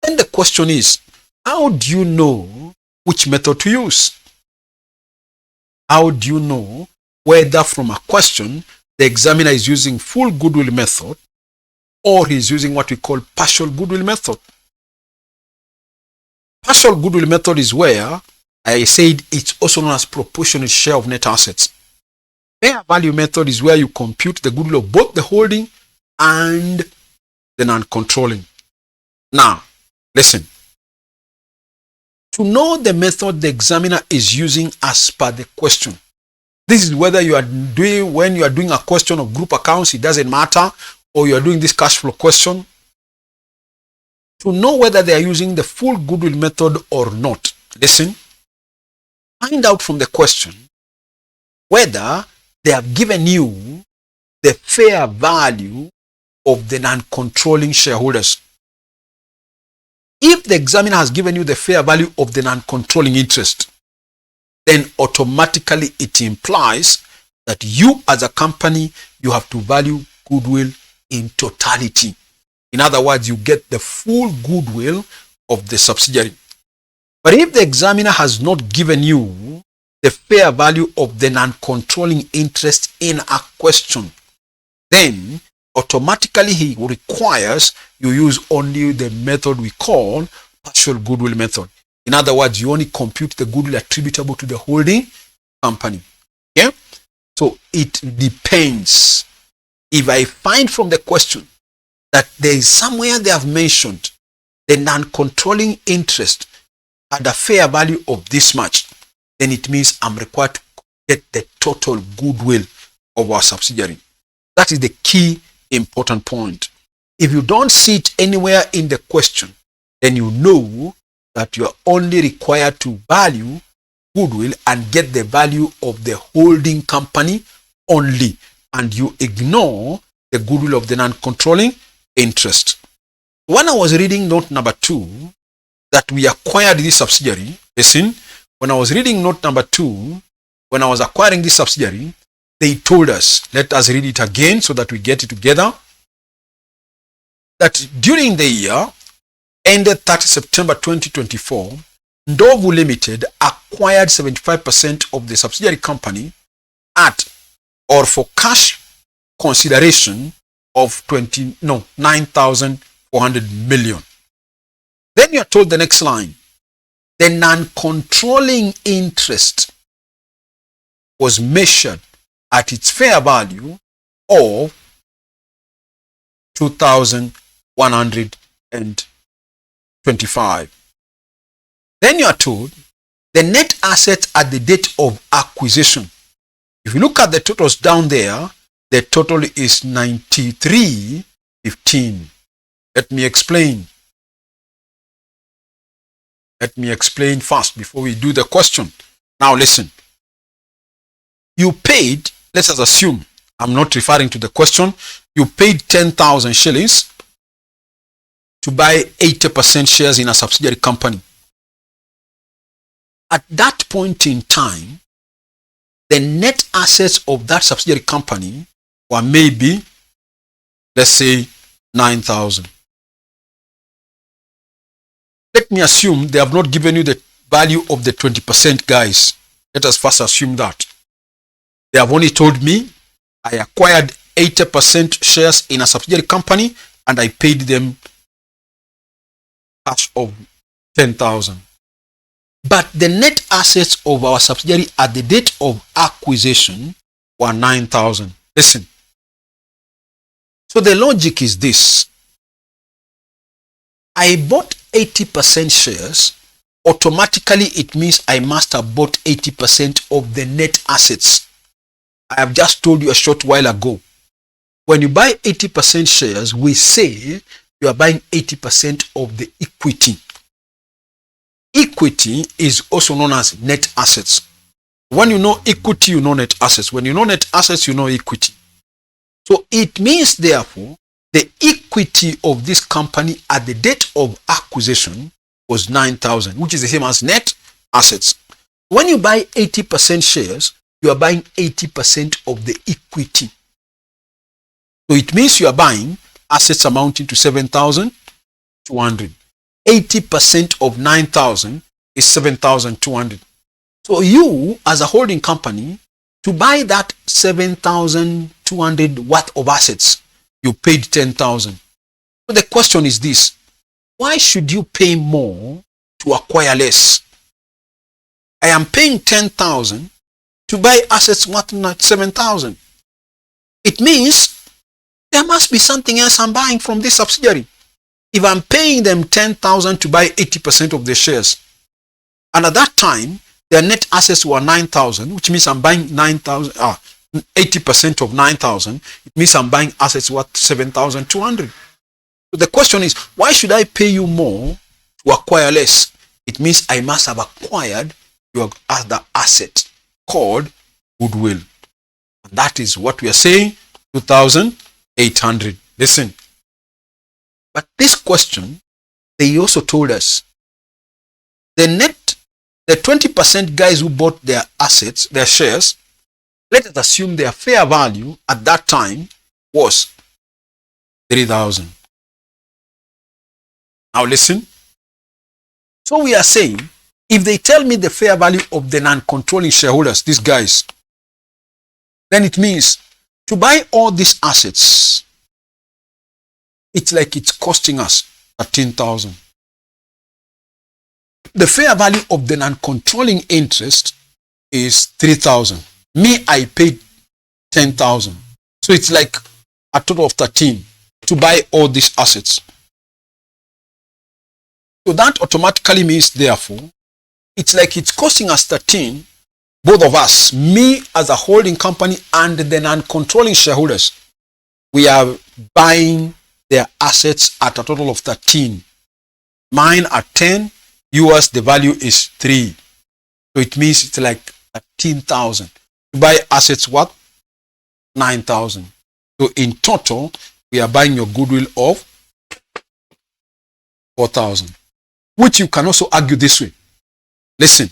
And the question is, how do you know which method to use? How do you know whether from a question the examiner is using full goodwill method or he's using what we call partial goodwill method? Partial goodwill method is where I said it's also known as proportionate share of net assets. Fair value method is where you compute the goodwill of both the holding and the non-controlling. Now, listen. To know the method the examiner is using as per the question. This is whether when you are doing a question of group accounts, it doesn't matter, or you are doing this cash flow question. To know whether they are using the full goodwill method or not, listen, find out from the question whether they have given you the fair value of the non-controlling shareholders. If the examiner has given you the fair value of the non-controlling interest, then automatically it implies that you as a company, you have to value goodwill in totality. In other words, you get the full goodwill of the subsidiary. But if the examiner has not given you the fair value of the non-controlling interest in a question, then automatically he requires you use only the method we call partial goodwill method. In other words, you only compute the goodwill attributable to the holding company. Okay? So it depends. If I find from the question that there is somewhere they have mentioned the non-controlling interest at a fair value of this much, then it means I'm required to get the total goodwill of our subsidiary. That is the key important point. If you don't see it anywhere in the question, then you know that you are only required to value goodwill and get the value of the holding company only, and you ignore the goodwill of the non-controlling interest. When I was reading note number 2, that we acquired this subsidiary, listen, when I was reading note number 2, when I was acquiring this subsidiary, they told us, let us read it again so that we get it together, that during the year ended 30 September 2024, Ndovu Limited acquired 75% of the subsidiary company at or for cash consideration of 9,400 million. Then you are told the next line, the non-controlling interest was measured at its fair value of 2,125. Then you are told the net assets at the date of acquisition. If you look at the totals down there, the total is 9315. Let me explain. Let me explain first before we do the question. Now listen. You paid, let us assume, I'm not referring to the question, you paid 10,000 shillings to buy 80% shares in a subsidiary company. At that point in time, the net assets of that subsidiary company were maybe, let's say, 9,000. Let me assume they have not given you the value of the 20%, guys. Let us first assume that. They have only told me I acquired 80% shares in a subsidiary company and I paid them cash of 10,000. But the net assets of our subsidiary at the date of acquisition were 9,000. Listen. So the logic is this. I bought 80% shares. Automatically it means I must have bought 80% of the net assets. I have just told you a short while ago. When you buy 80% shares, we say you are buying 80% of the equity. Equity is also known as net assets. When you know equity, you know net assets. When you know net assets, you know equity. So it means, therefore, the equity of this company at the date of acquisition was 9,000, which is the same as net assets. When you buy 80% shares, you are buying 80% of the equity. So it means you are buying assets amounting to 7,200. 80% of 9,000 is 7,200. So you, as a holding company, to buy that 7,200 worth of assets, you paid 10,000. So the question is this: why should you pay more to acquire less? I am paying 10,000 to buy assets worth 7,000. It means there must be something else I'm buying from this subsidiary. If I'm paying them 10,000 to buy 80% of the shares, and at that time their net assets were 9,000, which means I'm buying 80% of 9,000, it means I'm buying assets worth 7,200. So the question is, why should I pay you more to acquire less? It means I must have acquired your other asset called goodwill. And that is what we are saying, 2,800. Listen. But this question, they also told us, the 20% guys who bought their assets, their shares, let us assume their fair value at that time was 3,000. Now listen, So we are saying, if they tell me the fair value of the non-controlling shareholders, these guys, then it means to buy all these assets, it's like it's costing us 13,000. The fair value of the non-controlling interest is 3,000. Me, I paid 10,000. So it's like a total of 13 to buy all these assets. So that automatically means, therefore, it's like it's costing us 13, both of us, me as a holding company and the non-controlling shareholders. We are buying their assets at a total of 13. Mine are 10, yours, the value is 3. So it means it's like 13,000. To buy assets, what? 9,000. So in total, we are buying your goodwill of 4,000. Which you can also argue this way. Listen.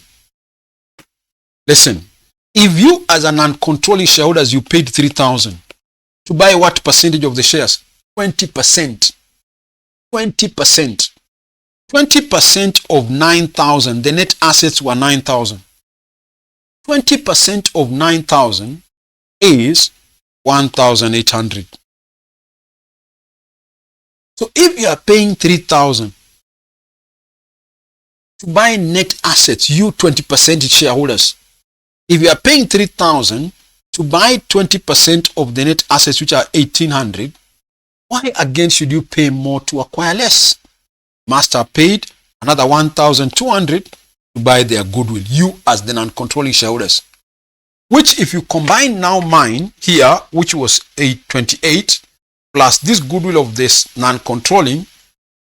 If you as a non-controlling shareholders, you paid 3,000 to buy what percentage of the shares? 20%. 20%. 20% of 9,000, the net assets were 9,000. 20% of 9,000 is 1,800. So if you are paying 3,000 to buy net assets, you 20% shareholders, if you are paying 3,000 to buy 20% of the net assets, which are 1,800, why again should you pay more to acquire less? Master paid another 1,200 to buy their goodwill, you as the non-controlling shareholders. Which if you combine now mine here, which was 828, plus this goodwill of this non-controlling,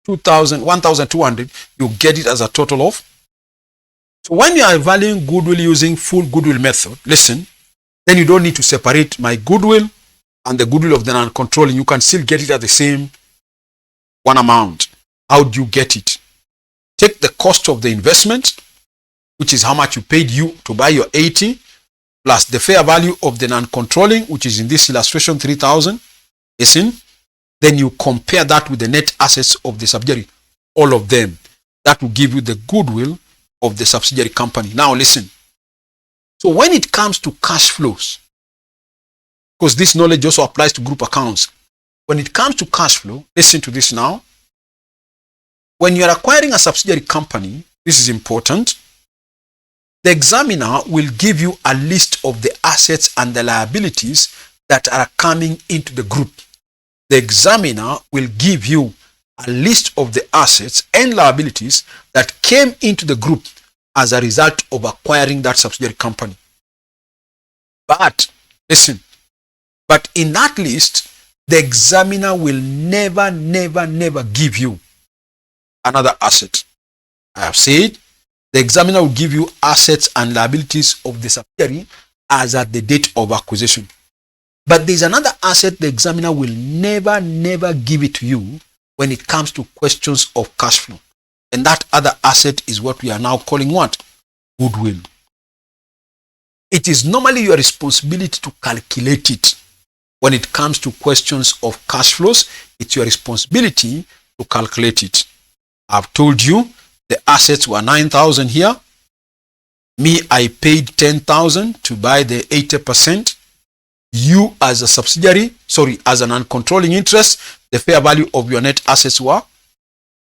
1,200, you get it as a total of. So when you are valuing goodwill using full goodwill method, listen, then you don't need to separate my goodwill and the goodwill of the non-controlling. You can still get it at the same one amount. How do you get it? Take the cost of the investment, which is how much you paid you to buy your 80, plus the fair value of the non-controlling, which is in this illustration 3,000. Listen, then you compare that with the net assets of the subsidiary, all of them. That will give you the goodwill of the subsidiary company. Now listen. So when it comes to cash flows, because this knowledge also applies to group accounts. When it comes to cash flow, listen to this now. When you are acquiring a subsidiary company, this is important. The examiner will give you a list of the assets and the liabilities that are coming into the group. The examiner will give you a list of the assets and liabilities that came into the group as a result of acquiring that subsidiary company. But, listen, but in that list, the examiner will never give you another asset. I have said, the examiner will give you assets and liabilities of the subsidiary as at the date of acquisition. But there's another asset the examiner will never give it to you when it comes to questions of cash flow. And that other asset is what we are now calling what? Goodwill. It is normally your responsibility to calculate it. When it comes to questions of cash flows, it's your responsibility to calculate it. I've told you the assets were 9,000 here. Me, I paid 10,000 to buy the 80%. You as a subsidiary, as an uncontrolling interest, the fair value of your net assets were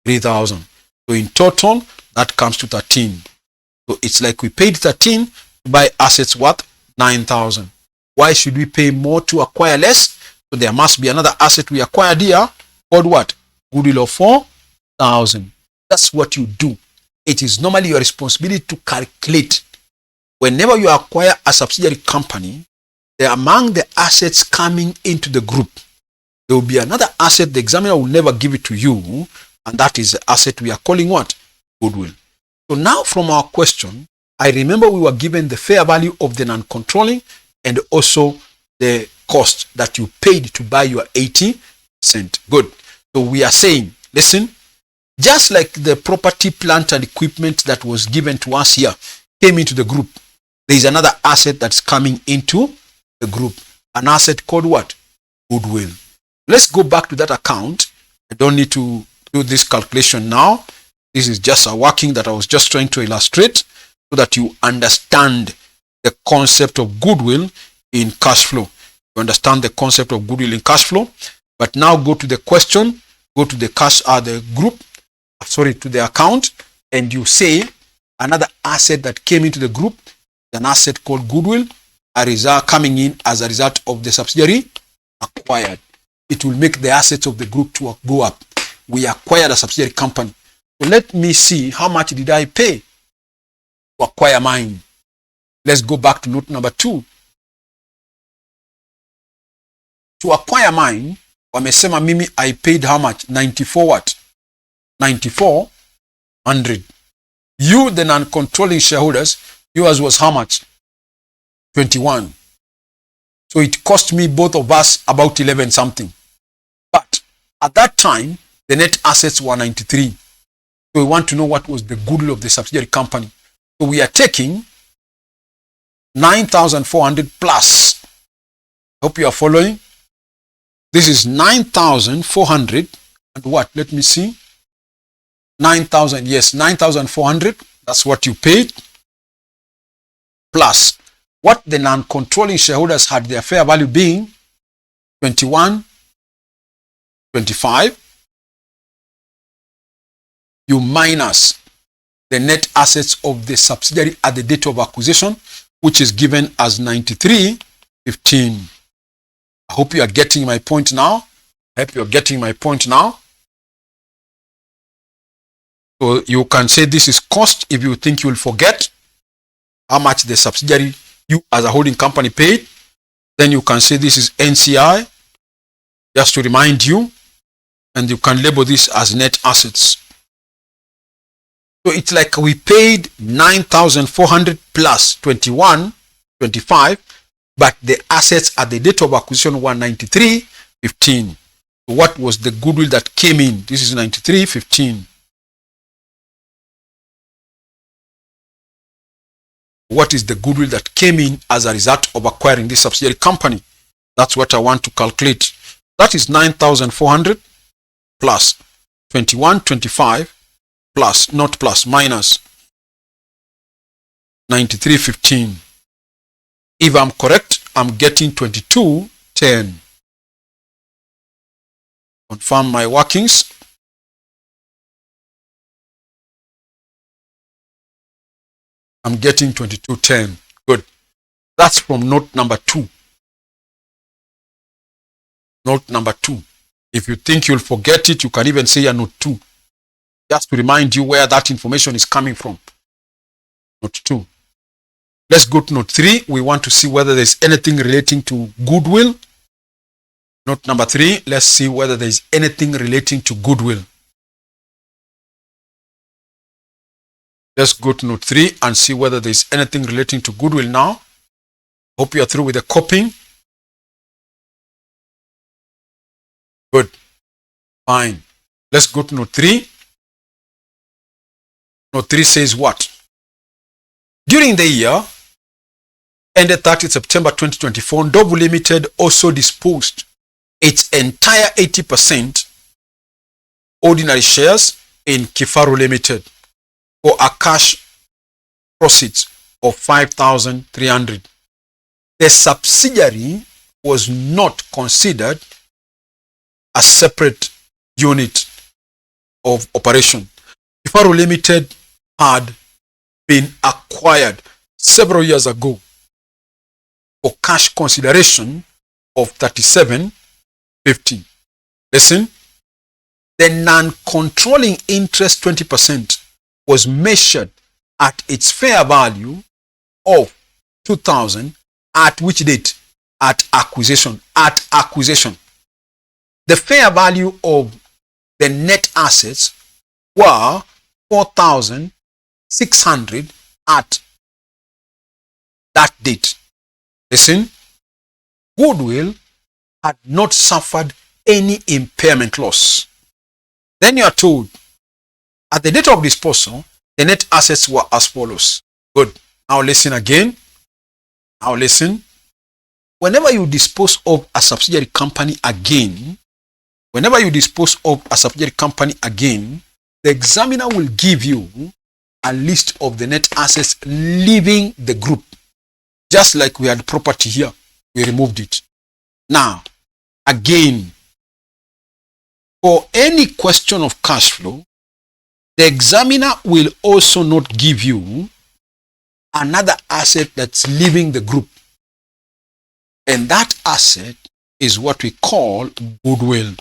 3,000. So in total, that comes to 13. So it's like we paid 13 to buy assets worth 9,000. Why should we pay more to acquire less? So there must be another asset we acquired here called what? Goodwill of 4,000. That's what you do. It is normally your responsibility to calculate. Whenever you acquire a subsidiary company, among the assets coming into the group, there will be another asset the examiner will never give it to you, and that is the asset we are calling what? Goodwill. So now from our question, I remember we were given the fair value of the non-controlling and also the cost that you paid to buy your 80%. Good. So we are saying, listen, just like the property, plant and equipment that was given to us here came into the group, there is another asset that's coming into the group. An asset called what? Goodwill. Let's go back to that account. I don't need to do this calculation now. This is just a working that I was just trying to illustrate so that you understand the concept of goodwill in cash flow. You understand the concept of goodwill in cash flow. But now go to the question, go to the to the account, and you say another asset that came into the group, an asset called goodwill, a result coming in as a result of the subsidiary acquired. It will make the assets of the group to go up. We acquired a subsidiary company. So let me see, how much did I pay to acquire mine? Let's go back to note number 2. To acquire mine, wamesema mimi I paid how much? 94 what? 9400. You, the non-controlling shareholders, yours was how much? 21. So it cost me, both of us, about 11 something. But at that time, the net assets were 93. So we want to know what was the goodwill of the subsidiary company. So we are taking 9,400 plus. Hope you are following. This is 9,400 and what? Let me see. 9,000. Yes, 9,400. That's what you paid. Plus what the non-controlling shareholders had their fair value being 21.25. You minus the net assets of the subsidiary at the date of acquisition, which is given as 93.15. I hope you are getting my point now. So you can say this is cost if you think you will forget how much the subsidiary, you as a holding company, paid. Then you can say this is NCI, just to remind you, and you can label this as net assets. So it's like we paid 9,400 plus 21.25, but the assets at the date of acquisition were 93.15. What was the goodwill that came in? This is 93.15. What is the goodwill that came in as a result of acquiring this subsidiary company? That's what I want to calculate. That is 9,400 plus 21.25 plus, not plus, minus 93.15. If I'm correct, I'm getting 22.10. Confirm my workings. I'm getting 22.10. Good. That's from note number 2. Note number 2. If you think you'll forget it, you can even say note 2. Just to remind you where that information is coming from. Note 2. Let's go to note 3. We want to see whether there's anything relating to goodwill. Note number 3. Let's see whether there's anything relating to goodwill. Let's go to note 3 and see whether there's anything relating to goodwill now. Hope you are through with the copying. Good. Fine. Let's go to note 3. Note 3 says what? During the year ended 30th September 2024, Ndovu Limited also disposed its entire 80% ordinary shares in Kifaru Limited for a cash proceeds of 5,300. The subsidiary was not considered a separate unit of operation. Kifaru Limited had been acquired several years ago for cash consideration of 37.50. Listen, the non-controlling interest 20% was measured at its fair value of 2,000 at which date? At acquisition. At acquisition. The fair value of the net assets were 4,600 at that date. Listen, goodwill had not suffered any impairment loss. Then you are told, at the date of disposal, the net assets were as follows. Good. Now listen again. Now listen. Whenever you dispose of a subsidiary company again, the the examiner will give you a list of the net assets leaving the group. Just like we had property here, we removed it. Now, again, for any question of cash flow, the examiner will also not give you another asset that's leaving the group. And that asset is what we call goodwill.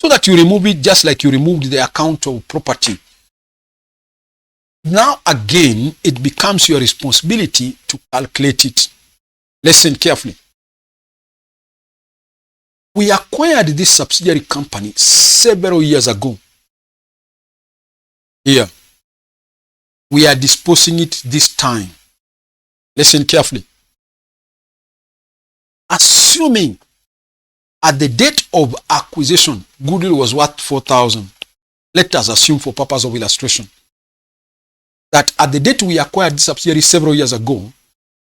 So that you remove it just like you removed the account of property. Now again, it becomes your responsibility to calculate it. Listen carefully. We acquired this subsidiary company several years ago. Here. We are disposing it this time. Listen carefully. Assuming at the date of acquisition, goodwill was worth 4,000. Let us assume for purpose of illustration that at the date we acquired this subsidiary several years ago,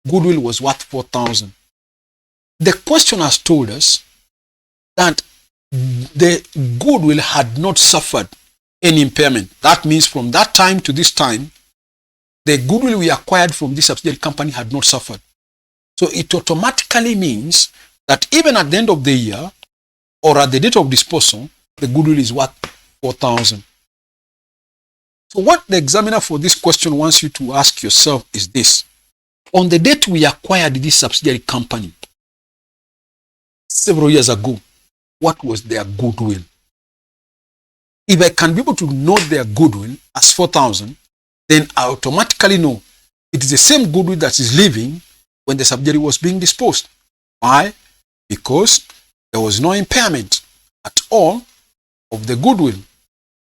goodwill was worth 4,000. The question has told us that the goodwill had not suffered any impairment. That means from that time to this time, the goodwill we acquired from this subsidiary company had not suffered. So it automatically means that even at the end of the year or at the date of disposal, the goodwill is worth 4,000. So what the examiner for this question wants you to ask yourself is this. On the date we acquired this subsidiary company several years ago, what was their goodwill? If I can be able to note their goodwill as 4,000, then I automatically know it is the same goodwill that is leaving when the subsidiary was being disposed. Why? Because there was no impairment at all of the goodwill.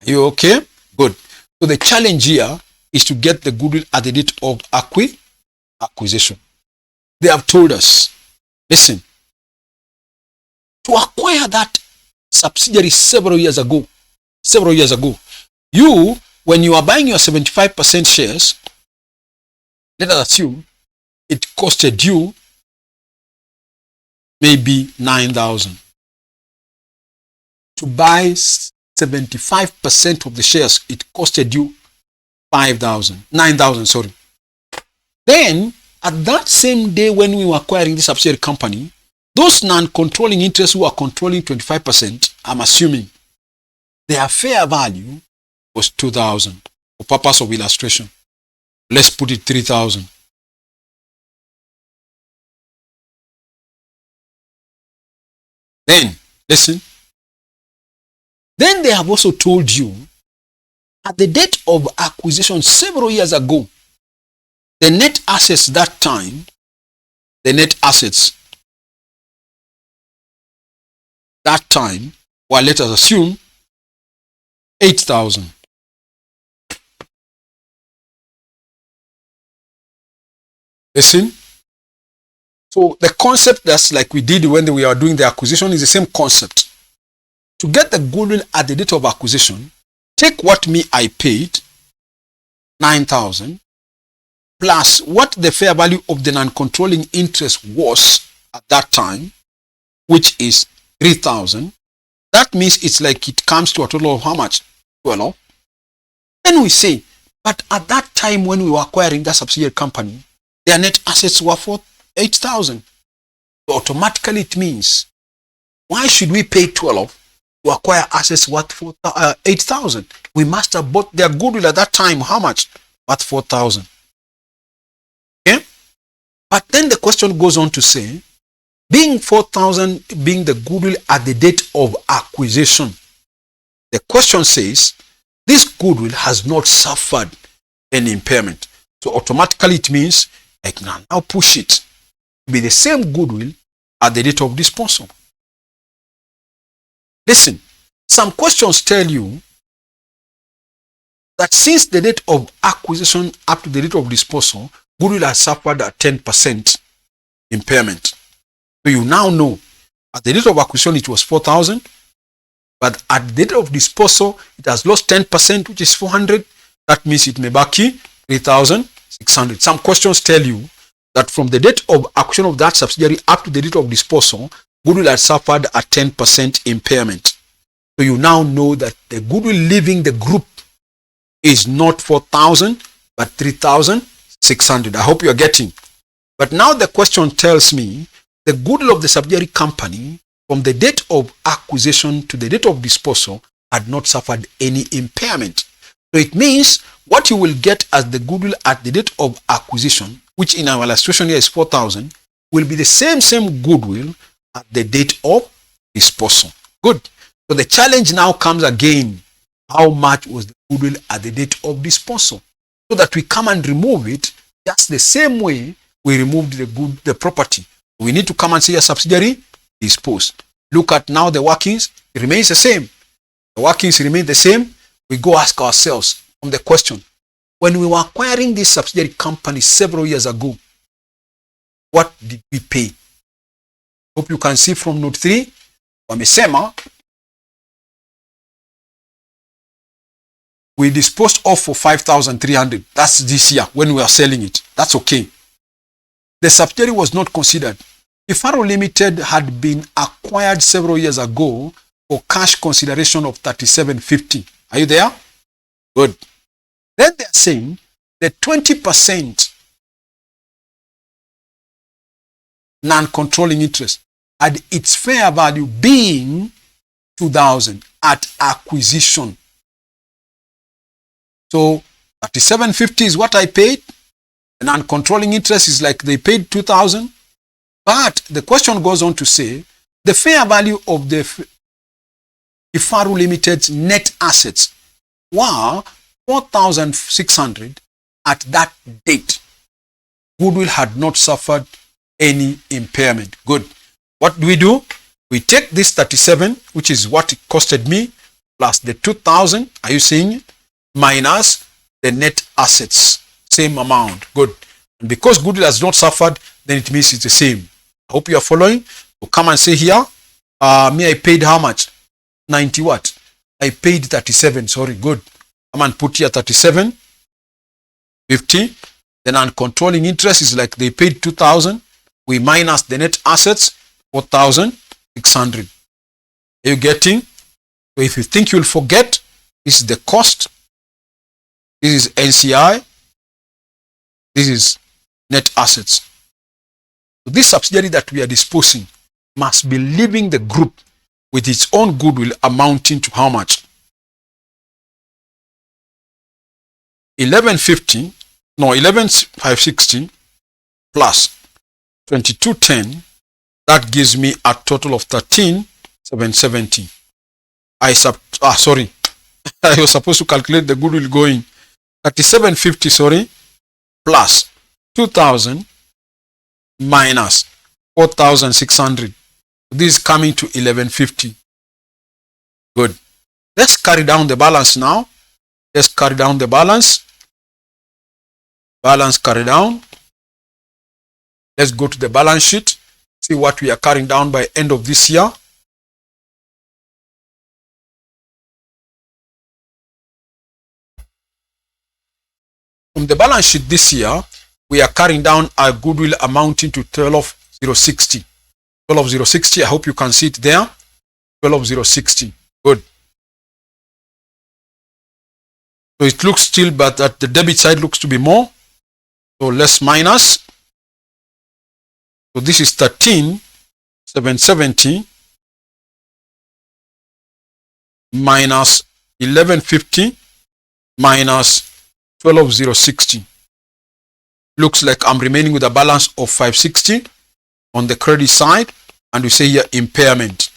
Are you okay? Good. So the challenge here is to get the goodwill at the date of acquisition. They have told us, listen, to acquire that subsidiary several years ago, you, when you are buying your 75% shares, let us assume it costed you maybe 9,000. To buy 75% of the shares, it costed you 9,000, sorry. Then, at that same day when we were acquiring this subsidiary company, those non-controlling interests who are controlling 25%, I'm assuming, their fair value was 2,000 for purpose of illustration. Let's put it 3,000. Then, listen. Then they have also told you, at the date of acquisition several years ago, the net assets that time, well, let us assume 8,000. Listen. So the concept that's like we did when we are doing the acquisition is the same concept. To get the goodwill at the date of acquisition, take what I paid, 9,000, plus what the fair value of the non-controlling interest was at that time, which is 3,000. That means it's like it comes to a total of how much? 12. Then we say, but at that time when we were acquiring that subsidiary company, their net assets were for 8,000. So automatically it means, why should we pay 12 to acquire assets worth 8,000? We must have bought their goodwill at that time. How much? Worth 4,000. Okay? But then the question goes on to say, being 4,000 being the goodwill at the date of acquisition, the question says, this goodwill has not suffered any impairment. So automatically it means I can now push it to be the same goodwill at the date of disposal. Listen, some questions tell you that since the date of acquisition up to the date of disposal, goodwill has suffered a 10% impairment. So you now know at the date of acquisition it was 4,000, but at the date of disposal it has lost 10%, which is 400. That means it may back 3,600. Some questions tell you that from the date of acquisition of that subsidiary up to the date of disposal, goodwill has suffered a 10% impairment. So you now know that the goodwill leaving the group is not 4,000 but 3,600. I hope you are getting. But now the question tells me the goodwill of the subsidiary company from the date of acquisition to the date of disposal had not suffered any impairment. So it means what you will get as the goodwill at the date of acquisition, which in our illustration here is 4,000, will be the same goodwill at the date of disposal. Good. So the challenge now comes again. How much was the goodwill at the date of disposal? So that we come and remove it just the same way we removed the property. We need to come and say a subsidiary disposed. Look at now the workings. It remains the same. The workings remain the same. We go ask ourselves from the question, when we were acquiring this subsidiary company several years ago, what did we pay? Hope you can see from note 3. Wamesema we disposed off for 5,300. That's this year when we are selling it. That's okay. The subsidiary was not considered. Ifaro Limited had been acquired several years ago for cash consideration of 3750. Are you there? Good. Then they are saying the 20% non-controlling interest had its fair value being 2,000 at acquisition. So 3750 is what I paid. The non-controlling interest is like they paid 2,000. But the question goes on to say the fair value of the Ifaro Limited's net assets were 4,600 at that date. Goodwill had not suffered any impairment. Good. What do? We take this 37, which is what it costed me, plus the 2,000. Are you seeing it? Minus the net assets. Same amount. Good. And because goodwill has not suffered, then it means it's the same. I hope you are following. So come and say here, I paid how much? 90 what? I paid 37. Sorry. Good. Come and put here 37. 50. Then non-controlling interest is like they paid 2,000. We minus the net assets, 4,600. Are you getting? So if you think you'll forget, this is the cost. This is NCI. This is net assets. So this subsidiary that we are disposing must be leaving the group with its own goodwill amounting to how much? 11,560 plus 2210. That gives me a total of 13,770. I was supposed to calculate the goodwill going 3750, sorry, plus 2,000 minus 4,600. This is coming to 1150. Good. Let's carry down the balance now. Let's carry down the balance. Balance carry down. Let's go to the balance sheet. See what we are carrying down by end of this year. From the balance sheet this year, we are carrying down our goodwill amounting to 12,060. 12,060. I hope you can see it there. 12,060. Good. So it looks still, but at the debit side looks to be more. So let's minus. So this is 13,770 minus 1150 minus 12,060. Looks like I'm remaining with a balance of 560 on the credit side, and we say here impairment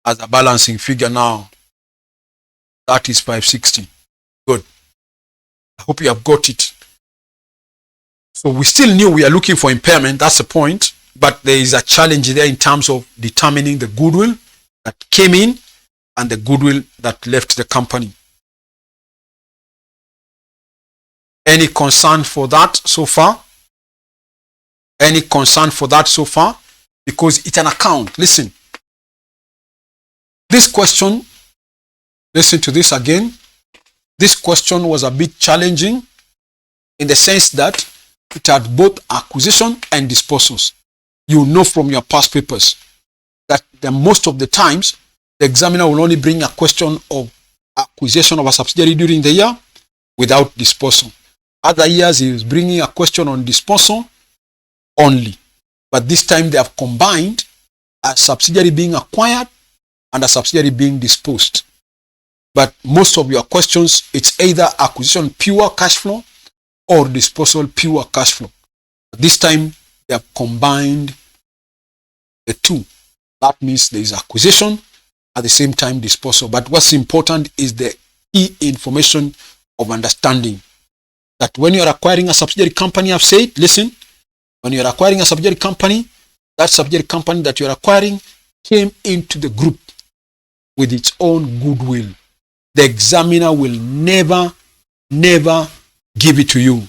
as a balancing figure now. That is 560. Good. I hope you have got it. So we still knew we are looking for impairment. That's the point. But there is a challenge there in terms of determining the goodwill that came in and the goodwill that left the company. Any concern for that so far? Any concern for that so far? Because it's an account. Listen. This question, listen to this again. This question was a bit challenging in the sense that it had both acquisition and disposals. You know from your past papers that most of the times the examiner will only bring a question of acquisition of a subsidiary during the year without disposal. Other years he is bringing a question on disposal only. But this time they have combined a subsidiary being acquired and a subsidiary being disposed. But most of your questions, it's either acquisition pure cash flow or disposal pure cash flow. This time they have combined the two. That means there is acquisition at the same time disposal. But what's important is the key information of understanding that when you are acquiring a subsidiary company, I've said, listen, when you are acquiring a subsidiary company, that subsidiary company that you are acquiring came into the group with its own goodwill. The examiner will never give it to you.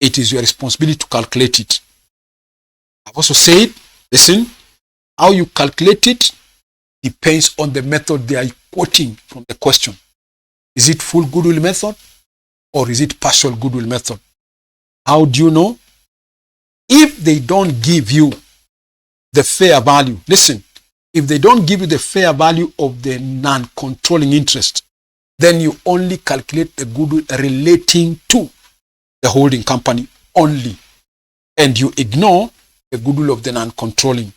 It is your responsibility to calculate it. I've also said, listen, how you calculate it depends on the method they are quoting from the question. Is it full goodwill method or is it partial goodwill method? How do you know? If they don't give you the fair value, listen, if they don't give you the fair value of the non-controlling interest, then you only calculate the goodwill relating to the holding company only, and you ignore the goodwill of the non-controlling.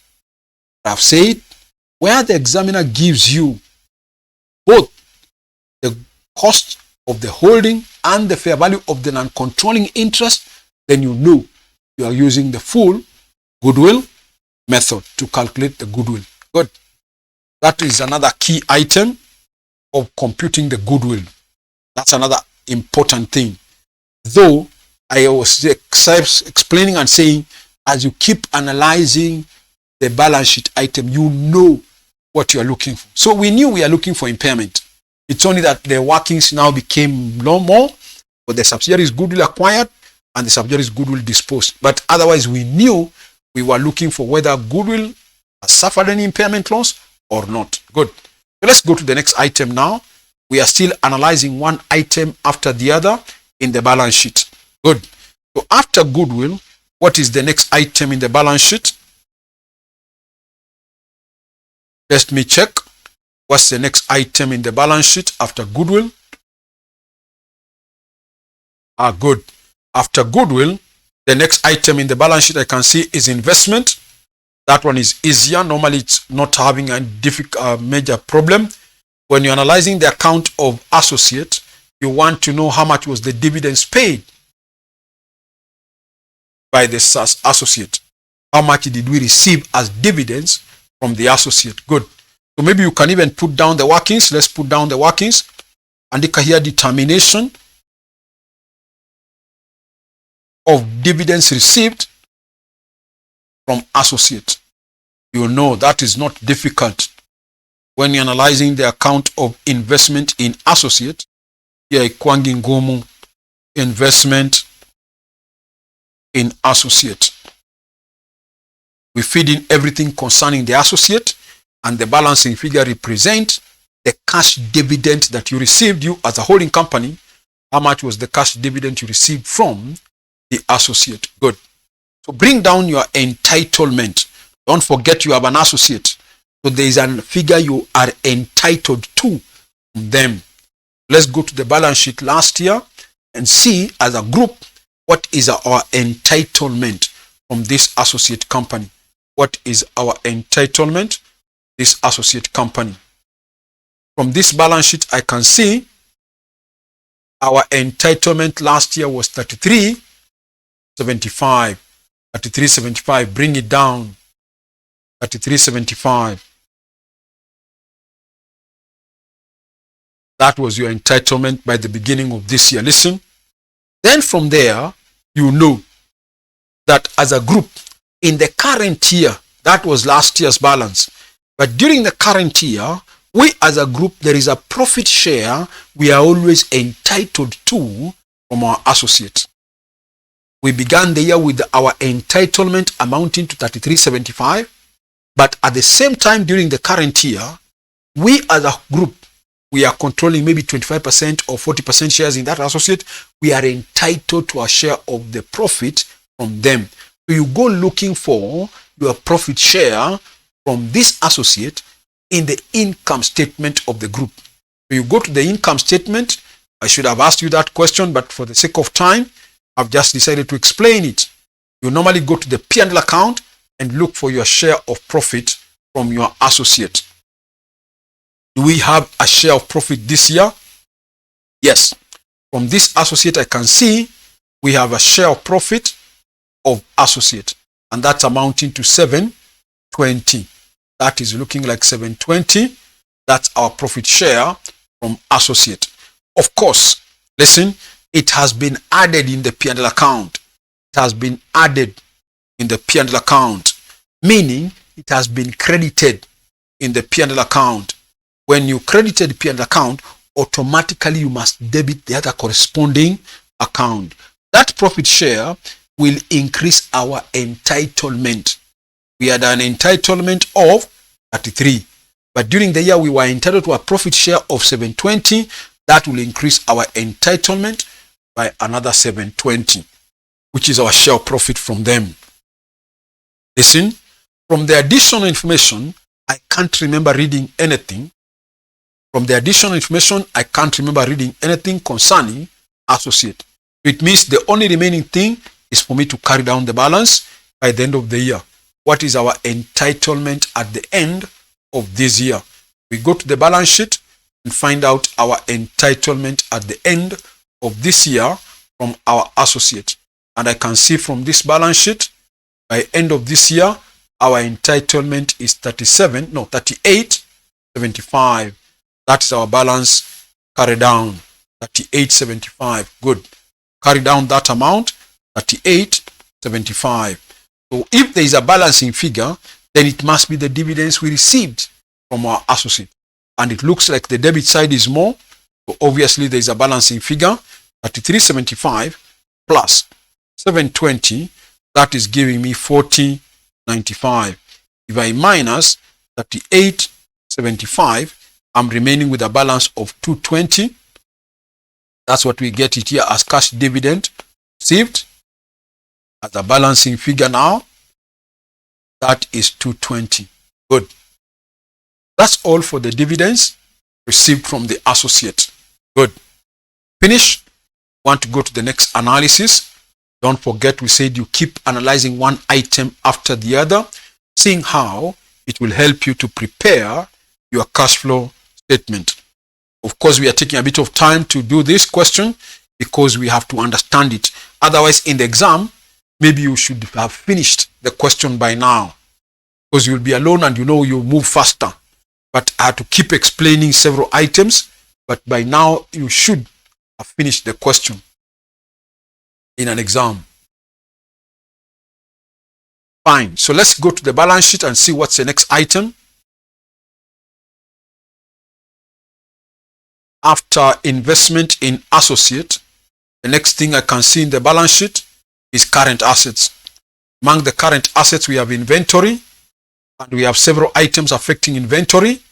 I've said, where the examiner gives you both the cost of the holding and the fair value of the non-controlling interest, then you know you are using the full goodwill method to calculate the goodwill. Good. That is another key item of computing the goodwill. That's another important thing. Though I was explaining and saying, as you keep analyzing the balance sheet item, you know what you are looking for. So we knew we are looking for impairment. It's only that the workings now became no more, but the subsidiary is goodwill acquired and the subsidiary is goodwill disposed. But otherwise we knew we were looking for whether goodwill has suffered any impairment loss or not. Good. So let's go to the next item now. We are still analyzing one item after the other in the balance sheet. Good. So after goodwill, what is the next item in the balance sheet? Let me check. What's the next item in the balance sheet after goodwill? Good. After goodwill, the next item in the balance sheet I can see is investment. That one is easier. Normally it's not having a major problem. When you're analyzing the account of associate, you want to know how much was the dividends paid by the associate. How much did we receive as dividends from the associate? Good. So maybe you can even put down the workings. Let's put down the workings. Andika here determination of dividends received from associate. You know that is not difficult when you're analyzing the account of investment in associate. Here ikwangi ngumu, investment in associate. We feed in everything concerning the associate, and the balancing figure represents the cash dividend that you received, you as a holding company. How much was the cash dividend you received from the associate? Good. So bring down your entitlement. Don't forget you have an associate. So there is a figure you are entitled to them. Let's go to the balance sheet last year and see as a group what is our entitlement from this associate company. What is our entitlement? This associate company. From this balance sheet, I can see our entitlement last year was 33.75. 33.75. Bring it down. 33.75. That was your entitlement by the beginning of this year. Listen. Then from there, you know that as a group, in the current year, that was last year's balance. But during the current year, we as a group, there is a profit share we are always entitled to from our associates. We began the year with our entitlement amounting to 33.75. But at the same time during the current year, we as a group, we are controlling maybe 25% or 40% shares in that associate. We are entitled to a share of the profit from them. So you go looking for your profit share from this associate in the income statement of the group. So you go to the income statement. I should have asked you that question, but for the sake of time, I've just decided to explain it. You normally go to the P&L account and look for your share of profit from your associate. Do we have a share of profit this year? Yes. From this associate, I can see we have a share of profit of associate, and that's amounting to 720. That is looking like 720. That's our profit share from associate. Of course, listen, it has been added in the P&L account. It has been added in the P&L account, meaning it has been credited in the P&L account. When you credited the P&L account, automatically you must debit the other corresponding account. That profit share will increase our entitlement. We had an entitlement of 33, but during the year we were entitled to a profit share of 720. That will increase our entitlement by another 720, which is our share of profit from them. Listen, from the additional information, I can't remember reading anything. From the additional information, I can't remember reading anything concerning associate. It means the only remaining thing is for me to carry down the balance by the end of the year. What is our entitlement at the end of this year? We go to the balance sheet and find out our entitlement at the end of this year from our associate. And I can see from this balance sheet, by end of this year, our entitlement is 38.75. That is our balance. Carry down 38.75. Good. Carry down that amount, 38.75. So if there is a balancing figure, then it must be the dividends we received from our associate. And it looks like the debit side is more. So obviously there is a balancing figure, 33.75 plus 720. That is giving me 40.95. If I minus 38.75, I'm remaining with a balance of 220. That's what we get it here as cash dividend received. As a balancing figure now, that is 220. Good. That's all for the dividends received from the associate. Good. Finish. Want to go to the next analysis. Don't forget, we said you keep analyzing one item after the other, seeing how it will help you to prepare your cash flow statement. Of course, we are taking a bit of time to do this question because we have to understand it. Otherwise, in the exam, maybe you should have finished the question by now because you'll be alone and you move faster. But I had to keep explaining several items, but by now you should have finished the question in an exam. Fine. So let's go to the balance sheet and see what's the next item. After investment in associate, the next thing I can see in the balance sheet is current assets. Among the current assets, we have inventory, and we have several items affecting inventory.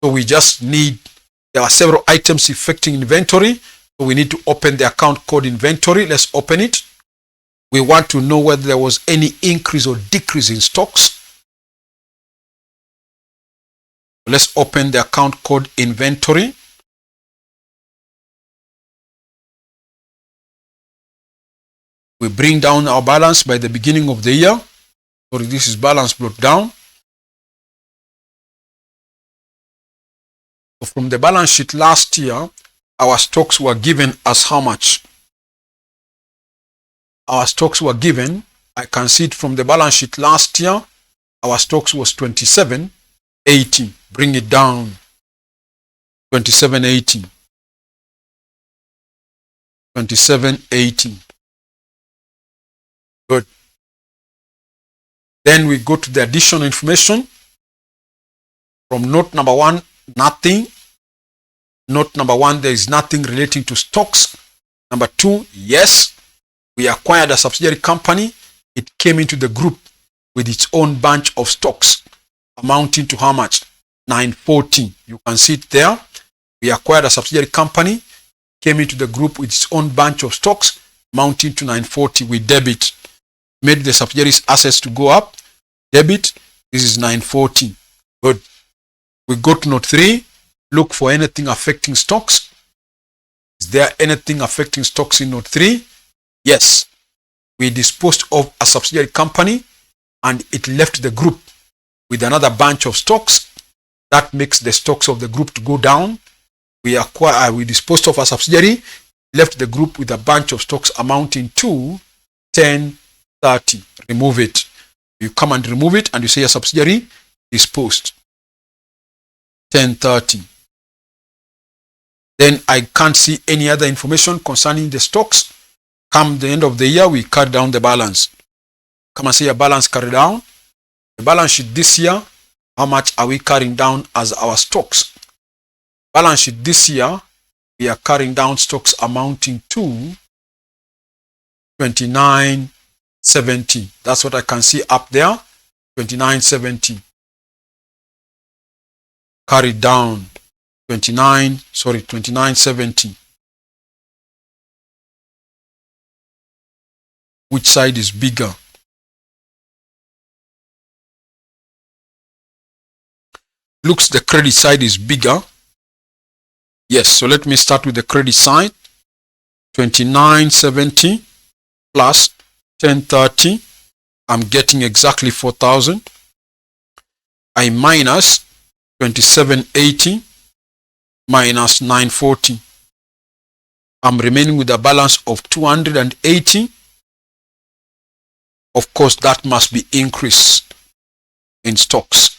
So there are several items affecting inventory. So we need to open the account called inventory. Let's open it. We want to know whether there was any increase or decrease in stocks. Let's open the account called inventory. We bring down our balance by the beginning of the year. So this is balance brought down. So from the balance sheet last year, our stocks were given as how much? Our stocks were given, I can see it from the balance sheet last year, our stocks was 27.80. Bring it down. 27.80. 27.80. Good. Then we go to the additional information. From note number 1, nothing. Note number 1, there is nothing relating to stocks. Number 2, yes, we acquired a subsidiary company. It came into the group with its own bunch of stocks amounting to how much? 940. You can see it there. We acquired a subsidiary company, came into the group with its own bunch of stocks amounting to 940. We debit. Made the subsidiary's assets to go up. Debit. This is 940. Good. We go to note 3. look for anything affecting stocks. Is there anything affecting stocks in note 3? Yes. We disposed of a subsidiary company and it left the group with another bunch of stocks. That makes the stocks of the group to go down. We disposed of a subsidiary, left the group with a bunch of stocks amounting to 1030. Remove it. You come and remove it and you say a subsidiary disposed. 1030. Then I can't see any other information concerning the stocks. Come the end of the year, we cut down the balance. Come and see a balance carried down. The balance sheet this year, how much are we carrying down as our stocks? Balance sheet this year, we are carrying down stocks amounting to 2970. That's what I can see up there. 2970. Carried down. 2970. Which side is bigger? Looks the credit side is bigger. Yes, so let me start with the credit side. 2970 plus 1030. I'm getting exactly 4,000. I minus 2780 minus 940. I'm remaining with a balance of 280. Of course, that must be increased in stocks.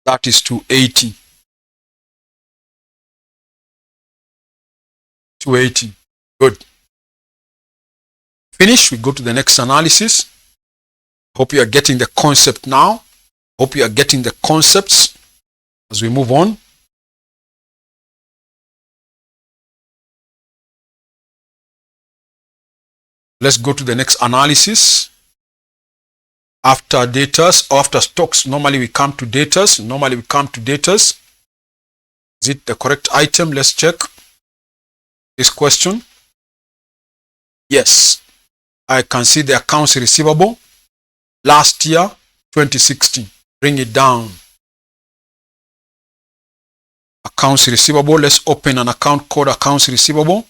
That is 280. 280. Good. Finish. We go to the next analysis. Hope you are getting the concept now. Hope you are getting the concepts as we move on. Let's go to the next analysis. After datas or after stocks, normally we come to datas. Is it the correct item? Let's check this question. Yes, I can see the accounts receivable. Last year, 2016. Bring it down. Accounts receivable. Let's open an account called accounts receivable.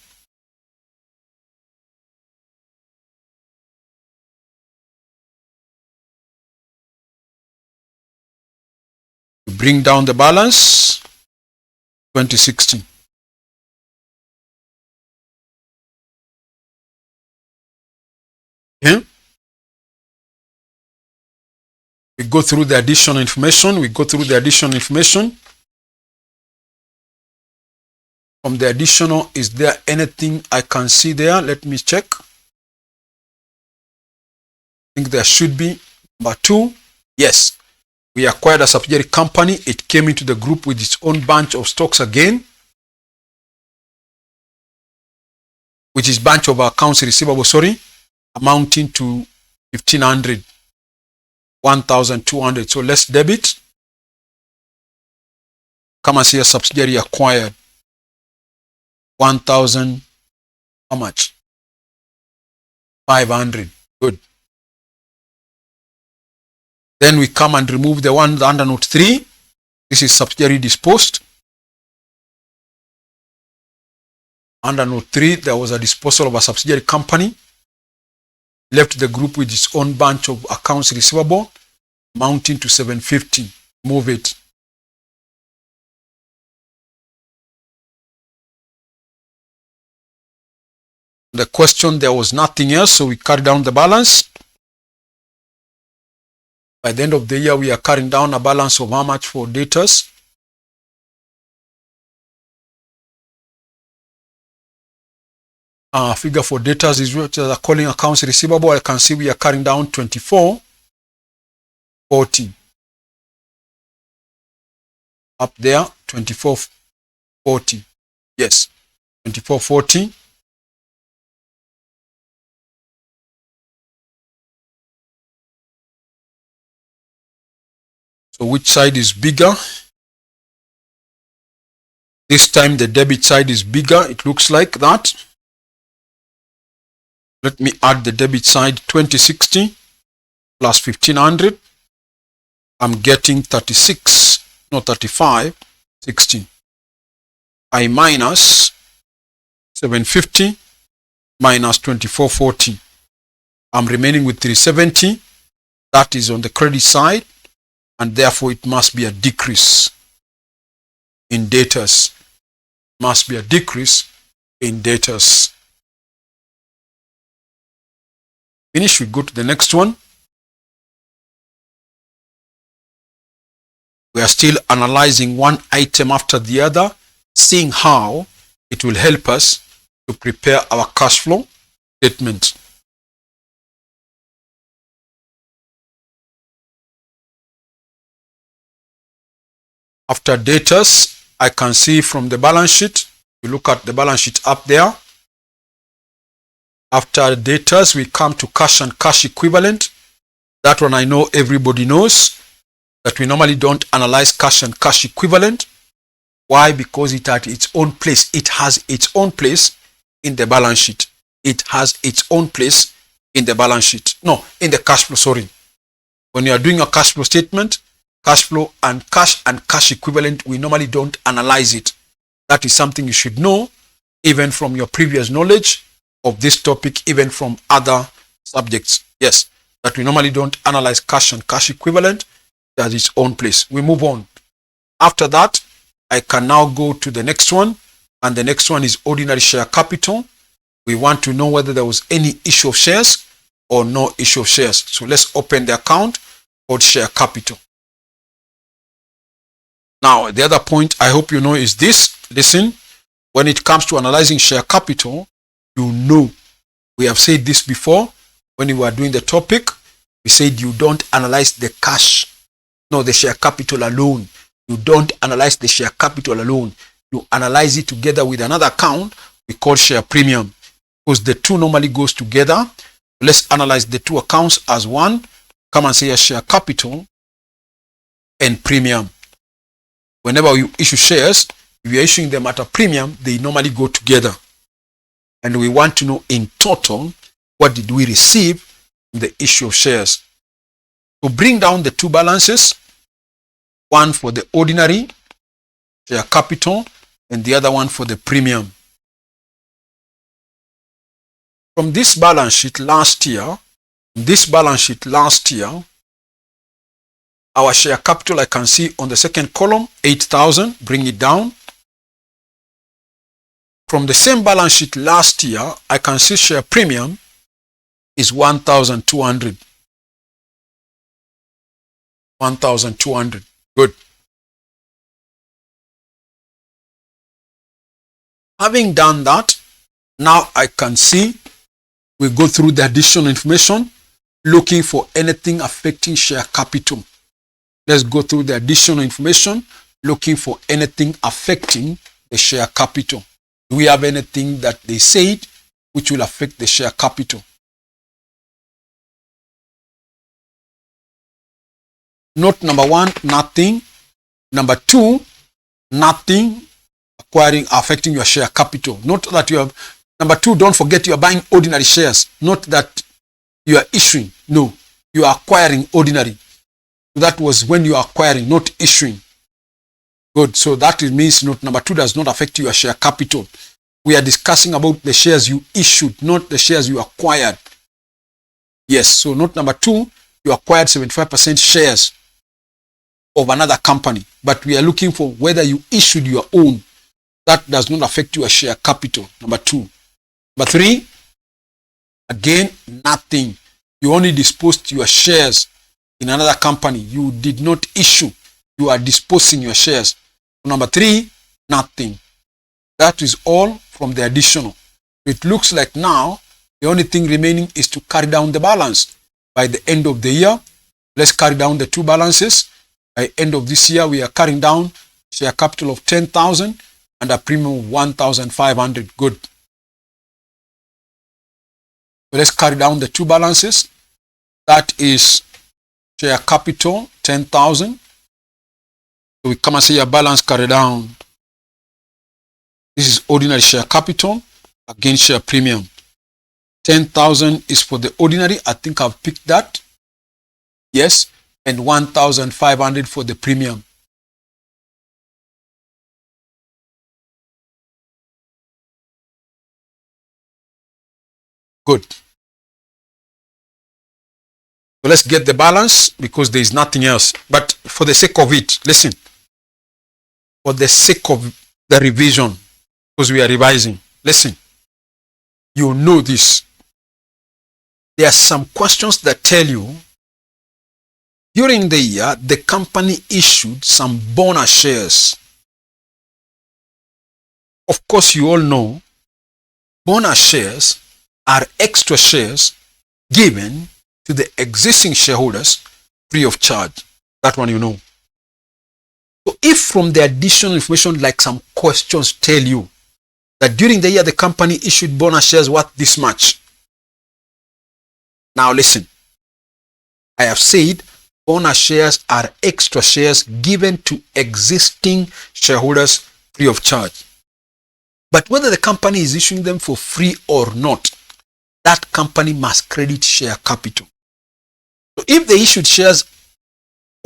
Bring down the balance. 2016. Okay. We go through the additional information. From the additional, is there anything I can see there? Let me check. I think there should be. Number 2. Yes. We acquired a subsidiary company. It came into the group with its own bunch of stocks again, which is bunch of accounts receivable, amounting to 1,500, 1,200. So let's debit. Come and see a subsidiary acquired. 1,000, how much? 500. Good. Then we come and remove the one under note 3. This is subsidiary disposed. Under note 3, there was a disposal of a subsidiary company. Left the group with its own bunch of accounts receivable, amounting to 750. Move it. The question, there was nothing else, so we carry down the balance. By the end of the year, we are carrying down a balance of how much for debtors? Figure for debtors is what they are calling accounts receivable. I can see we are carrying down 2440. Up there, 2440. Yes, 2440. So which side is bigger? This time the debit side is bigger. It looks like that. Let me add the debit side. 2060 plus 1,500. I'm getting 36, no 35. 60. I minus 750 minus 2440. I'm remaining with 370. That is on the credit side, and therefore it must be a decrease in debtors. Must be a decrease in debtors. Finish, we go to the next one. We are still analyzing one item after the other, seeing how it will help us to prepare our cash flow statement. After debtors, I can see from the balance sheet, we look at the balance sheet up there. After debtors, we come to cash and cash equivalent. That one I know everybody knows that we normally don't analyze cash and cash equivalent. Why? Because it has its own place. It has its own place in the balance sheet. It has its own place in the balance sheet. No, in the cash flow, sorry. When you are doing a cash flow statement, cash flow and cash equivalent, we normally don't analyze it. That is something you should know, even from your previous knowledge of this topic, even from other subjects. Yes, that we normally don't analyze cash and cash equivalent. It has its own place. We move on. After that, I can now go to the next one, and the next one is ordinary share capital. We want to know whether there was any issue of shares or no issue of shares. So let's open the account called share capital. Now, the other point I hope you know is this. Listen, when it comes to analyzing share capital, you know, we have said this before when we were doing the topic. We said you don't analyze the cash, no, the share capital alone. You don't analyze the share capital alone. You analyze it together with another account we call share premium, because the two normally goes together. Let's analyze the two accounts as one. Come and say a share capital and premium. Whenever you issue shares, if you're issuing them at a premium, they normally go together. And we want to know in total, what did we receive in the issue of shares? To bring down the two balances, one for the ordinary share capital and the other one for the premium. From this balance sheet last year, our share capital I can see on the second column, 8,000, bring it down. From the same balance sheet last year, I can see share premium is 1,200. 1,200. Good. Having done that, now I can see we go through the additional information looking for anything affecting share capital. Let's go through the additional information looking for anything affecting the share capital. Do we have anything that they said which will affect the share capital? Note number one, nothing. Number two, nothing affecting your share capital. Note that you have, number two, don't forget you are buying ordinary shares. Not that you are issuing. No, you are acquiring ordinary. That was when you are acquiring, not issuing. Good. So that means note number two does not affect your share capital. We are discussing about the shares you issued, not the shares you acquired. Yes. So note number two, you acquired 75% shares of another company, but we are looking for whether you issued your own. That does not affect your share capital. Number two. Number three, again, nothing. You only disposed your shares in another company. You did not issue. You are disposing your shares. Number three, nothing. That is all from the additional. It looks like now the only thing remaining is to carry down the balance. By the end of the year, let's carry down the two balances. By end of this year, we are carrying down share capital of 10,000 and a premium of 1,500. Good. So let's carry down the two balances. That is share capital 10,000. So we come and say your balance carry down. This is ordinary share capital against share premium. 10,000 is for the ordinary. I think I've picked that. Yes. And 1,500 for the premium. Good. So let's get the balance because there is nothing else. But for the sake of it, listen. For the sake of the revision, because we are revising, listen. You know this. There are some questions that tell you during the year the company issued some bonus shares. Of course, you all know bonus shares are extra shares given to the existing shareholders free of charge. That one you know. So if from the additional information, like some questions tell you that during the year the company issued bonus shares worth this much. Now listen, I have said bonus shares are extra shares given to existing shareholders free of charge. But whether the company is issuing them for free or not, that company must credit share capital. So if they issued shares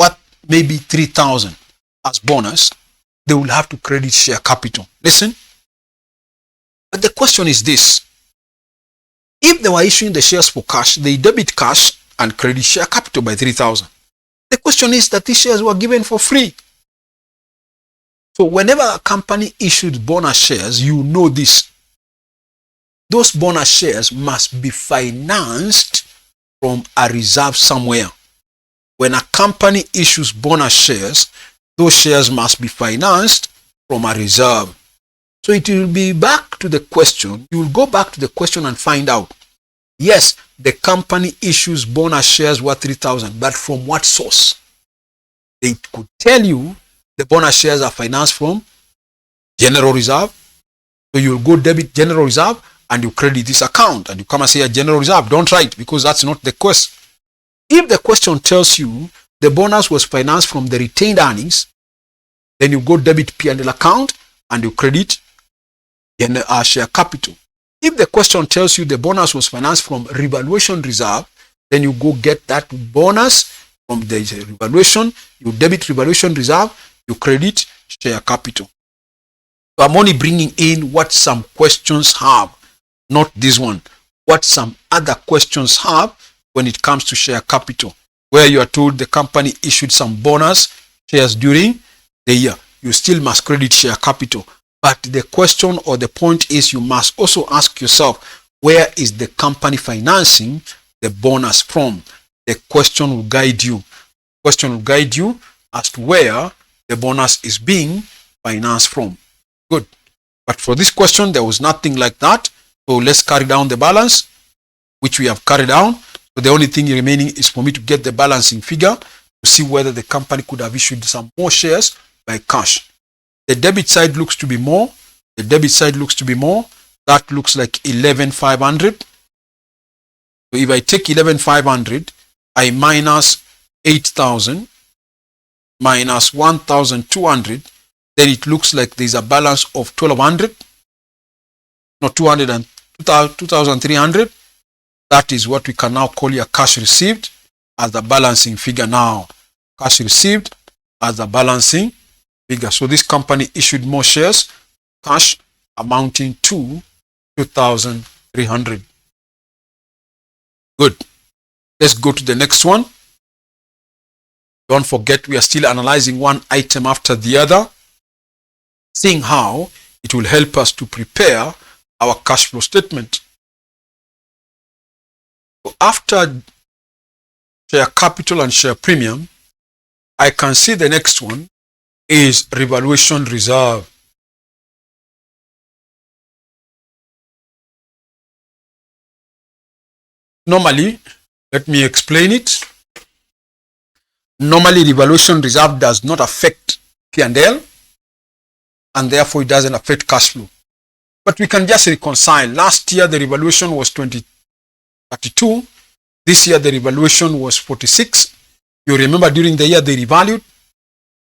worth maybe 3,000 as bonus, they will have to credit share capital. Listen. But the question is this. If they were issuing the shares for cash, they debit cash and credit share capital by 3,000. The question is that these shares were given for free. So whenever a company issued bonus shares, you know this. Those bonus shares must be financed from a reserve somewhere. When a company issues bonus shares, those shares must be financed from a reserve. So it will be back to the question. You will go back to the question and find out. Yes, the company issues bonus shares worth 3,000, but from what source? They could tell you the bonus shares are financed from general reserve. So you'll go debit general reserve and you credit this account, and you come and say a general reserve. Don't write, because that's not the question. If the question tells you the bonus was financed from the retained earnings, then you go debit P&L account and you credit share capital. If the question tells you the bonus was financed from revaluation reserve, then you go get that bonus from the revaluation, you debit revaluation reserve, you credit share capital. So I'm only bringing in what some questions have, not this one. What some other questions have when it comes to share capital, where you are told the company issued some bonus shares during the year. You still must credit share capital. But the question or the point is, you must also ask yourself, where is the company financing the bonus from? The question will guide you. The question will guide you as to where the bonus is being financed from. Good. But for this question, there was nothing like that. So let's carry down the balance, which we have carried down. So the only thing remaining is for me to get the balancing figure to see whether the company could have issued some more shares by cash. The debit side looks to be more. The debit side looks to be more. That looks like 11,500. So if I take 11,500, I minus 8,000 minus 1,200, then it looks like there's a balance of 1,200. No, 200 and 2,300. That is what we can now call your cash received as the balancing figure now. Cash received as the balancing figure. So this company issued more shares, cash amounting to 2,300. Good. Let's go to the next one. Don't forget, we are still analyzing one item after the other, seeing how it will help us to prepare our cash flow statement. So after share capital and share premium, I can see the next one is revaluation reserve. Normally, let me explain it. Normally, revaluation reserve does not affect P&L, and therefore it doesn't affect cash flow. But we can just reconcile. Last year, the revaluation was 32. This year, the revaluation was 46. You remember during the year, they revalued.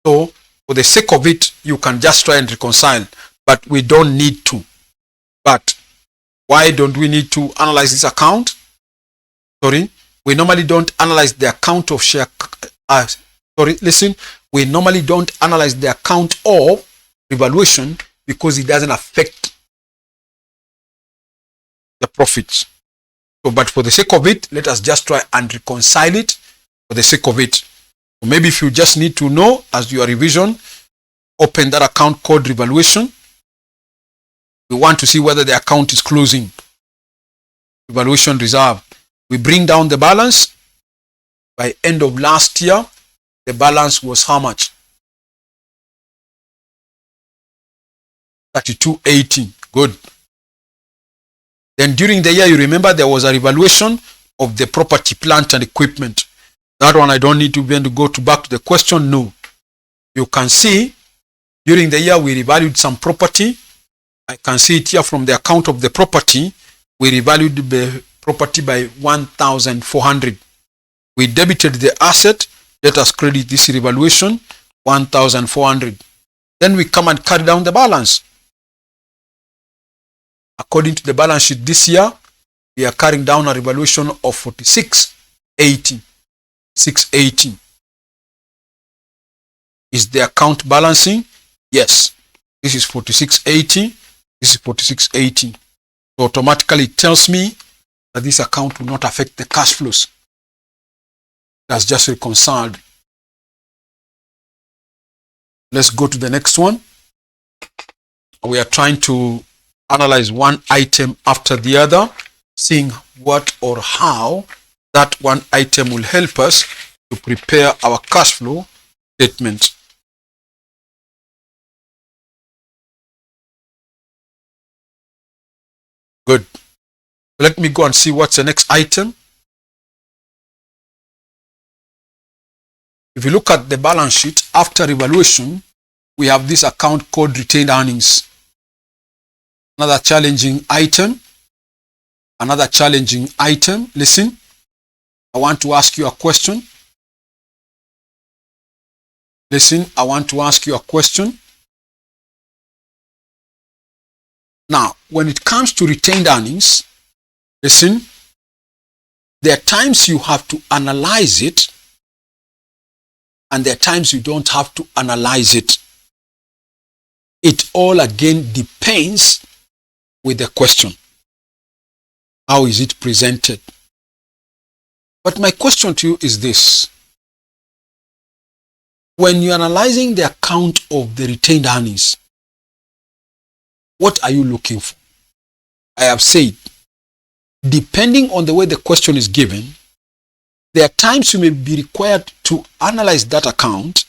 So, for the sake of it, you can just try and reconcile. But we don't need to. But why don't we need to analyze this account? Sorry, we normally don't analyze the account of share. We normally don't analyze the account of revaluation because it doesn't affect the profits. So, but for the sake of it, let us just try and reconcile it for the sake of it. So maybe if you just need to know as your revision, open that account called Revaluation. We want to see whether the account is closing. Revaluation reserve. We bring down the balance. By end of last year, the balance was how much? 3280. Good. Then during the year, you remember there was a revaluation of the property, plant and equipment. That one I don't need to go back to the question. No. You can see during the year we revalued some property. I can see it here from the account of the property. We revalued the property by 1,400. We debited the asset. Let us credit this revaluation, 1,400. Then we come and carry down the balance. According to the balance sheet this year, we are carrying down a revaluation of 4680. 680. Is the account balancing? Yes. This is 4680. This is 4680. So automatically it tells me that this account will not affect the cash flows. That's just reconciled. Let's go to the next one. We are trying to analyze one item after the other, seeing what or how that one item will help us to prepare our cash flow statement. Good. Let me go and see what's the next item. If you look at the balance sheet after revaluation, we have this account called retained earnings. Another challenging item. Another challenging item. Listen, I want to ask you a question. Listen, I want to ask you a question. Now, when it comes to retained earnings, listen, there are times you have to analyze it, and there are times you don't have to analyze it. It all again depends with the question. How is it presented? But my question to you is this. When you're analyzing the account of the retained earnings, what are you looking for? I have said, depending on the way the question is given, there are times you may be required to analyze that account,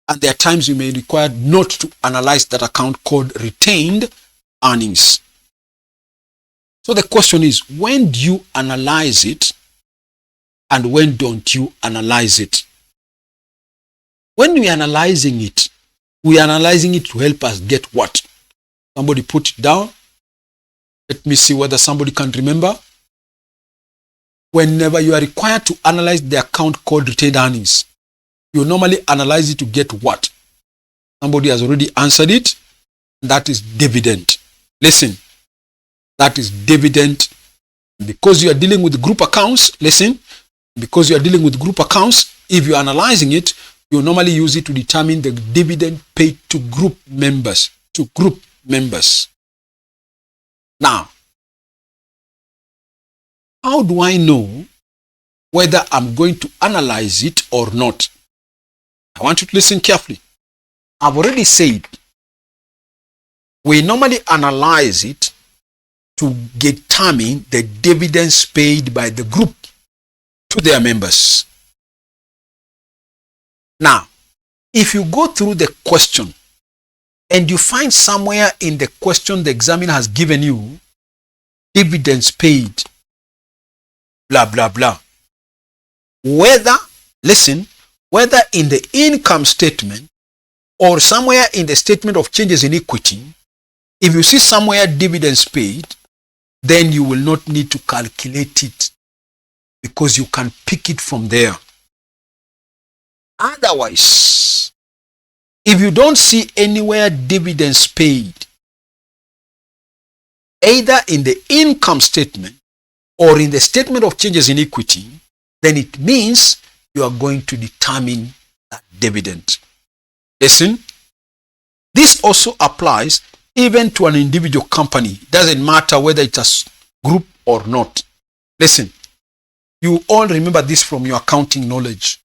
and there are times you may be required not to analyze that account called retained earnings. So the question is, when do you analyze it and when don't you analyze it? When we are analyzing it, we are analyzing it to help us get what? Somebody put it down. Let me see whether somebody can remember. Whenever you are required to analyze the account called retained earnings, you normally analyze it to get what? Somebody has already answered it. That is dividend. Listen, that is dividend. Because you are dealing with group accounts, listen, because you are dealing with group accounts, if you are analyzing it, you normally use it to determine the dividend paid to group members. Now, how do I know whether I'm going to analyze it or not? I want you to listen carefully. I've already said we normally analyze it to determine the dividends paid by the group to their members. Now, if you go through the question and you find somewhere in the question the examiner has given you dividends paid, blah, blah, blah, whether in the income statement or somewhere in the statement of changes in equity, if you see somewhere dividends paid, then you will not need to calculate it because you can pick it from there. Otherwise, if you don't see anywhere dividends paid, either in the income statement or in the statement of changes in equity, then it means you are going to determine that dividend. Listen, this also applies even to an individual company. It doesn't matter whether it's a group or not. Listen, you all remember this from your accounting knowledge.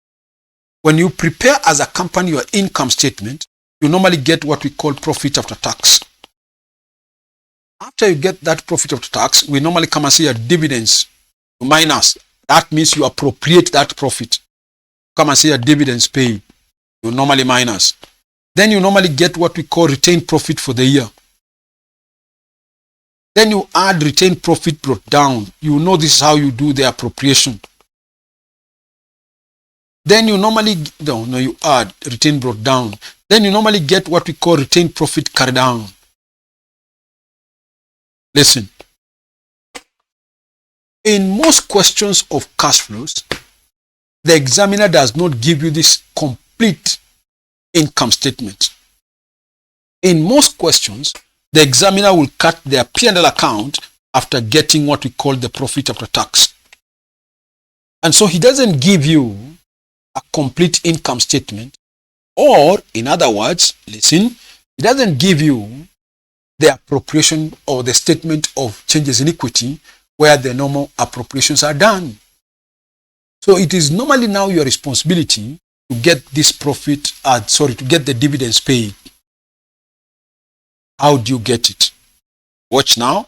When you prepare as a company your income statement, you normally get what we call profit after tax. After you get that profit after tax, we normally come and say your dividends minus. That means you appropriate that profit. Come and say your dividends paid. You normally minus. Then you normally get what we call retained profit for the year. Then you add retained profit brought down. You know this is how you do the appropriation. Then you normally, you add retained brought down. Then you normally get what we call retained profit carried down. Listen. In most questions of cash flows, the examiner does not give you this complete income statement. In most questions, the examiner will cut their P&L account after getting what we call the profit after tax. And so he doesn't give you a complete income statement, or in other words, listen, he doesn't give you the appropriation or the statement of changes in equity where the normal appropriations are done. So it is normally now your responsibility to get this profit, to get the dividends paid. How do you get it? Watch now.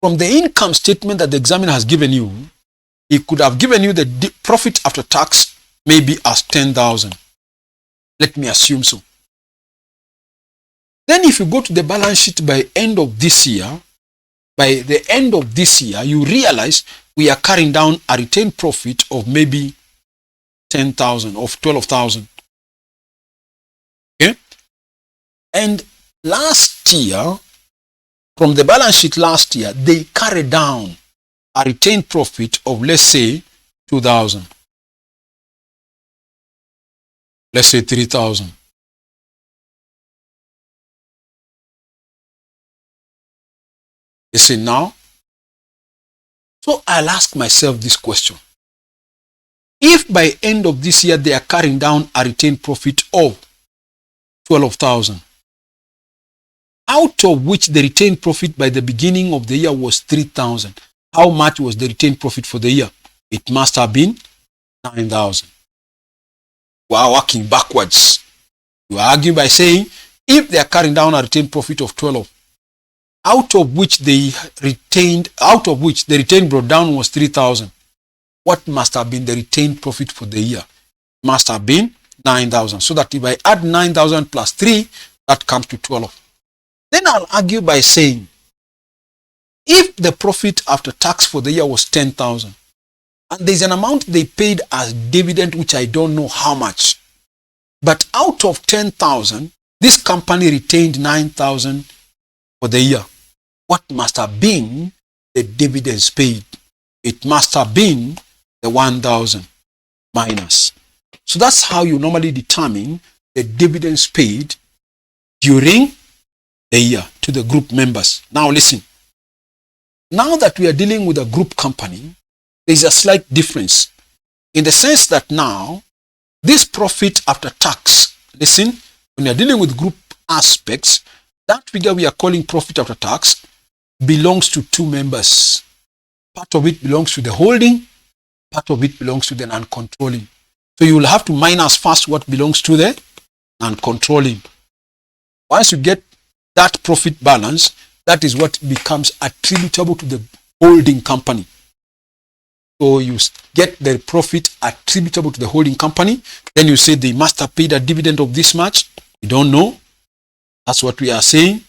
From the income statement that the examiner has given you, he could have given you the profit after tax maybe as 10,000. Let me assume so. Then if you go to the balance sheet by the end of this year, you realize we are carrying down a retained profit of maybe 10,000, of 12,000. Okay? And last year, from the balance sheet last year, they carried down a retained profit of, let's say, 2,000. Let's say 3,000. Listen now. So I'll ask myself this question. If by end of this year they are carrying down a retained profit of 12,000, out of which the retained profit by the beginning of the year was 3,000, how much was the retained profit for the year? It must have been 9,000. We are working backwards. You are arguing by saying, if they are carrying down a retained profit of 12, out of which the retained brought down was 3,000, what must have been the retained profit for the year? Must have been 9,000. So that if I add 9,000 plus 3, that comes to 12. Then I'll argue by saying, if the profit after tax for the year was 10,000, and there's an amount they paid as dividend, which I don't know how much, but out of 10,000, this company retained 9,000 for the year. What must have been the dividends paid? It must have been the 1,000 minus. So that's how you normally determine the dividends paid during the year to the group members. Now listen. Now that we are dealing with a group company, there is a slight difference in the sense that now this profit after tax, listen, when you are dealing with group aspects, that figure we are calling profit after tax belongs to two members. Part of it belongs to the holding, part of it belongs to the non-controlling. So you will have to minus first what belongs to the non-controlling. Once you get that profit balance, that is what becomes attributable to the holding company. So you get the profit attributable to the holding company. Then you say they must have paid a dividend of this much. We don't know. That's what we are saying.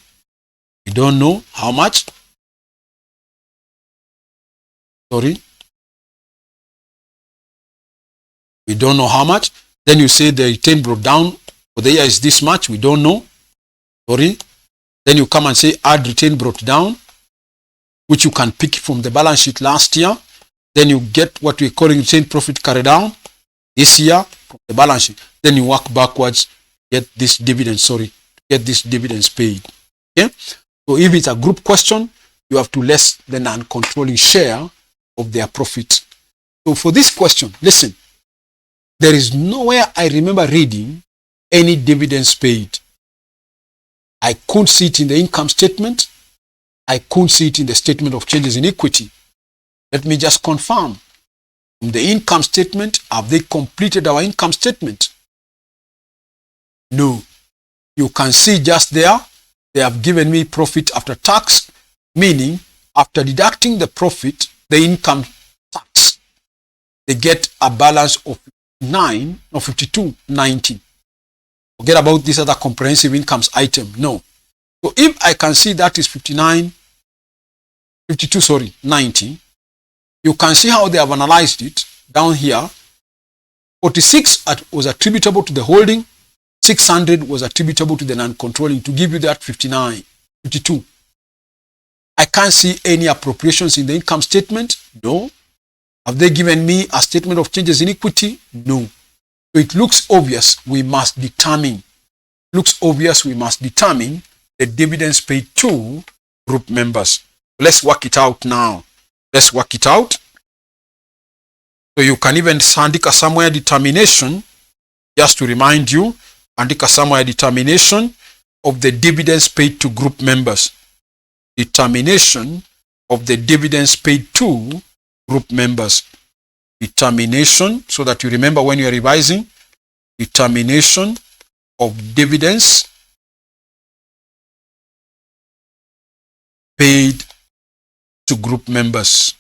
We don't know how much. Sorry. We don't know how much. Then you say the retained brought down for the year is this much. We don't know. Sorry. Then you come and say add retained brought down, which you can pick from the balance sheet last year. Then you get what we're calling retained profit carried down this year from the balance sheet. Then you work backwards, get this dividend, get this dividends paid. Okay? So if it's a group question, you have to less the non-controlling share of their profit. So for this question, listen, there is nowhere I remember reading any dividends paid. I couldn't see it in the income statement. I couldn't see it in the statement of changes in equity. Let me just confirm. From the income statement, have they completed our income statement? No. You can see just there, they have given me profit after tax, meaning after deducting the profit, the income tax, they get a balance of 52.90. Forget about this other comprehensive incomes item. No. So if I can see that is 90, you can see how they have analyzed it down here. 46 was attributable to the holding, 600 was attributable to the non-controlling to give you that 52. I can't see any appropriations in the income statement. No. Have they given me a statement of changes in equity? No. So it looks obvious we must determine. The dividends paid to group members. Let's work it out now. Let's work it out. So you can even andika somewhere determination, just to remind you, andika somewhere determination of the dividends paid to group members. Determination of the dividends paid to group members. Determination, so that you remember when you are revising. Determination of dividends paid to group members.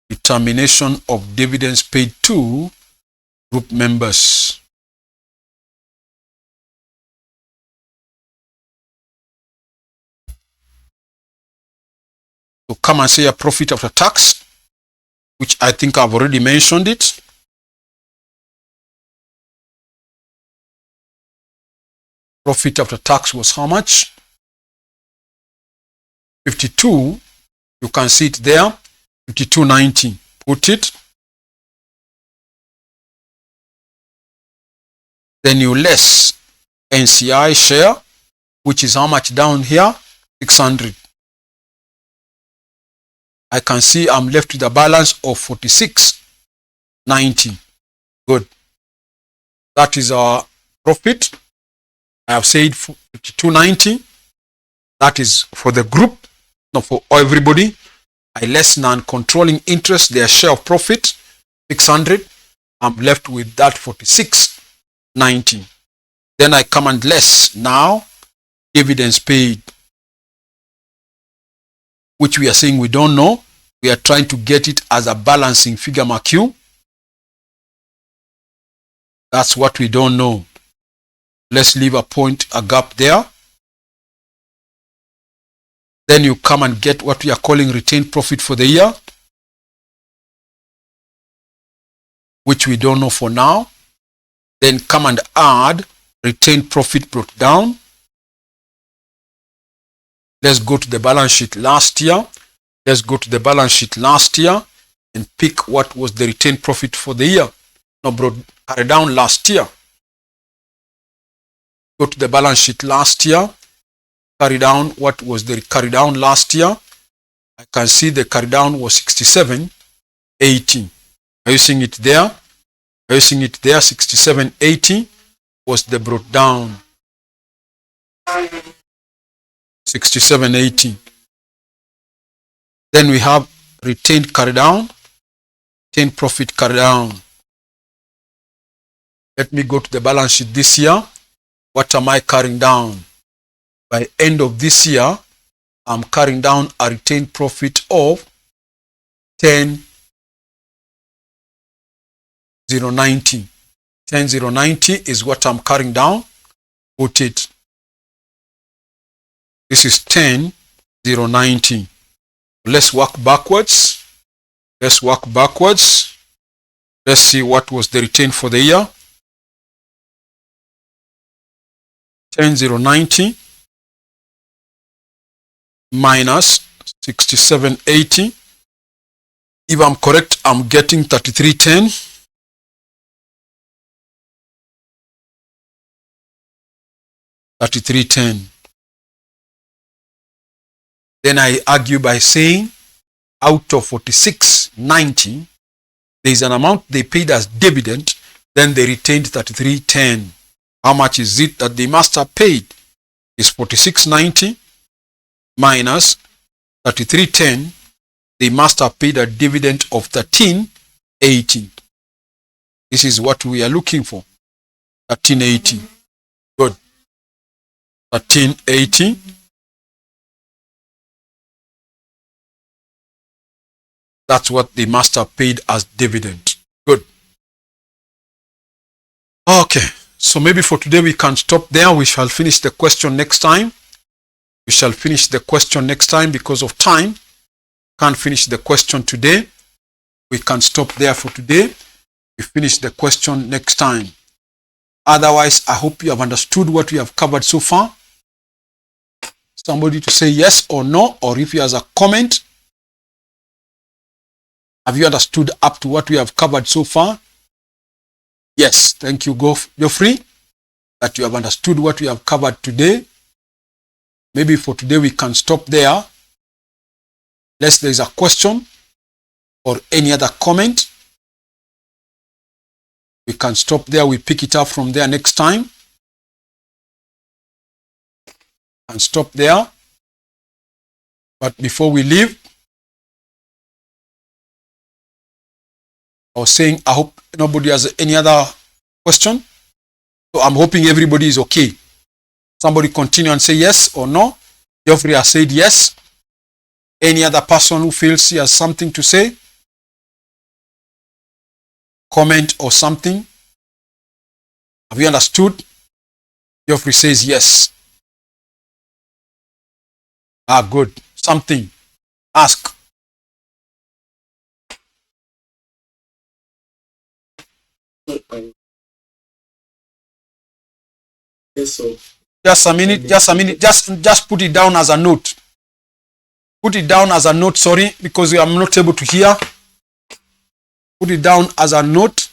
Determination of dividends paid to group members. So come and say a profit after tax, which I think I've already mentioned it. Profit after tax was how much? 52. You can see it there. 52.90. Put it. Then you less NCI share, which is how much down here? 600. I can see I'm left with a balance of 46.90. Good. That is our profit. I have said 52.90. That is for the group, not for everybody. I less non-controlling interest, their share of profit, 600. I'm left with that 46.90. Then I come and less now dividends paid, which we are saying we don't know. We are trying to get it as a balancing figure, mark you. That's what we don't know. Let's leave a gap there. Then you come and get what we are calling retained profit for the year, which we don't know for now. Then come and add retained profit brought down. Let's go to the balance sheet last year. Let's go to the balance sheet last year and pick what was the retained profit for the year. No, carried down last year. Go to the balance sheet last year. Carry down, what was the carry down last year? I can see the carry down was 67.80. Are you seeing it there? Are you seeing it there? 67.80 was the brought down. 67.80. Then we have retained carry down, retained profit carry down. Let me go to the balance sheet this year. What am I carrying down? By end of this year, I'm carrying down a retained profit of 10,090. 10,090 is what I'm carrying down. Put it. This is 10,090. Let's work backwards. Let's work backwards. Let's see what was the retained for the year. 10,090 minus 67.80. If I'm correct, I'm getting 33.10. 33.10. Then I argue by saying out of 46.90, there is an amount they paid as dividend, then they retained 33.10. How much is it that they must have paid? Is 46.90 minus 3310, they must have paid a dividend of 1380. This is what we are looking for. 1380. Good. 1380. That's what they must have paid as dividend. Good. Okay. So maybe for today we can stop there. We shall finish the question next time. We shall finish the question next time because of time. Can't finish the question today. We can stop there for today. We finish the question next time. Otherwise, I hope you have understood what we have covered so far. Somebody to say yes or no, or if he has a comment. Have you understood up to what we have covered so far? Yes, thank you, Geoffrey, that you have understood what we have covered today. Maybe for today we can stop there. Unless there is a question or any other comment, we can stop there. We pick it up from there next time. And stop there. But before we leave, I was saying, I hope nobody has any other question. So I'm hoping everybody is okay. Somebody continue and say yes or no. Geoffrey has said yes. Any other person who feels he has something to say? Comment or something? Have you understood? Geoffrey says yes. Good. Something. Ask. Yes, so. Just a minute. Just put it down as a note. Put it down as a note, sorry, because I'm not able to hear. Put it down as a note.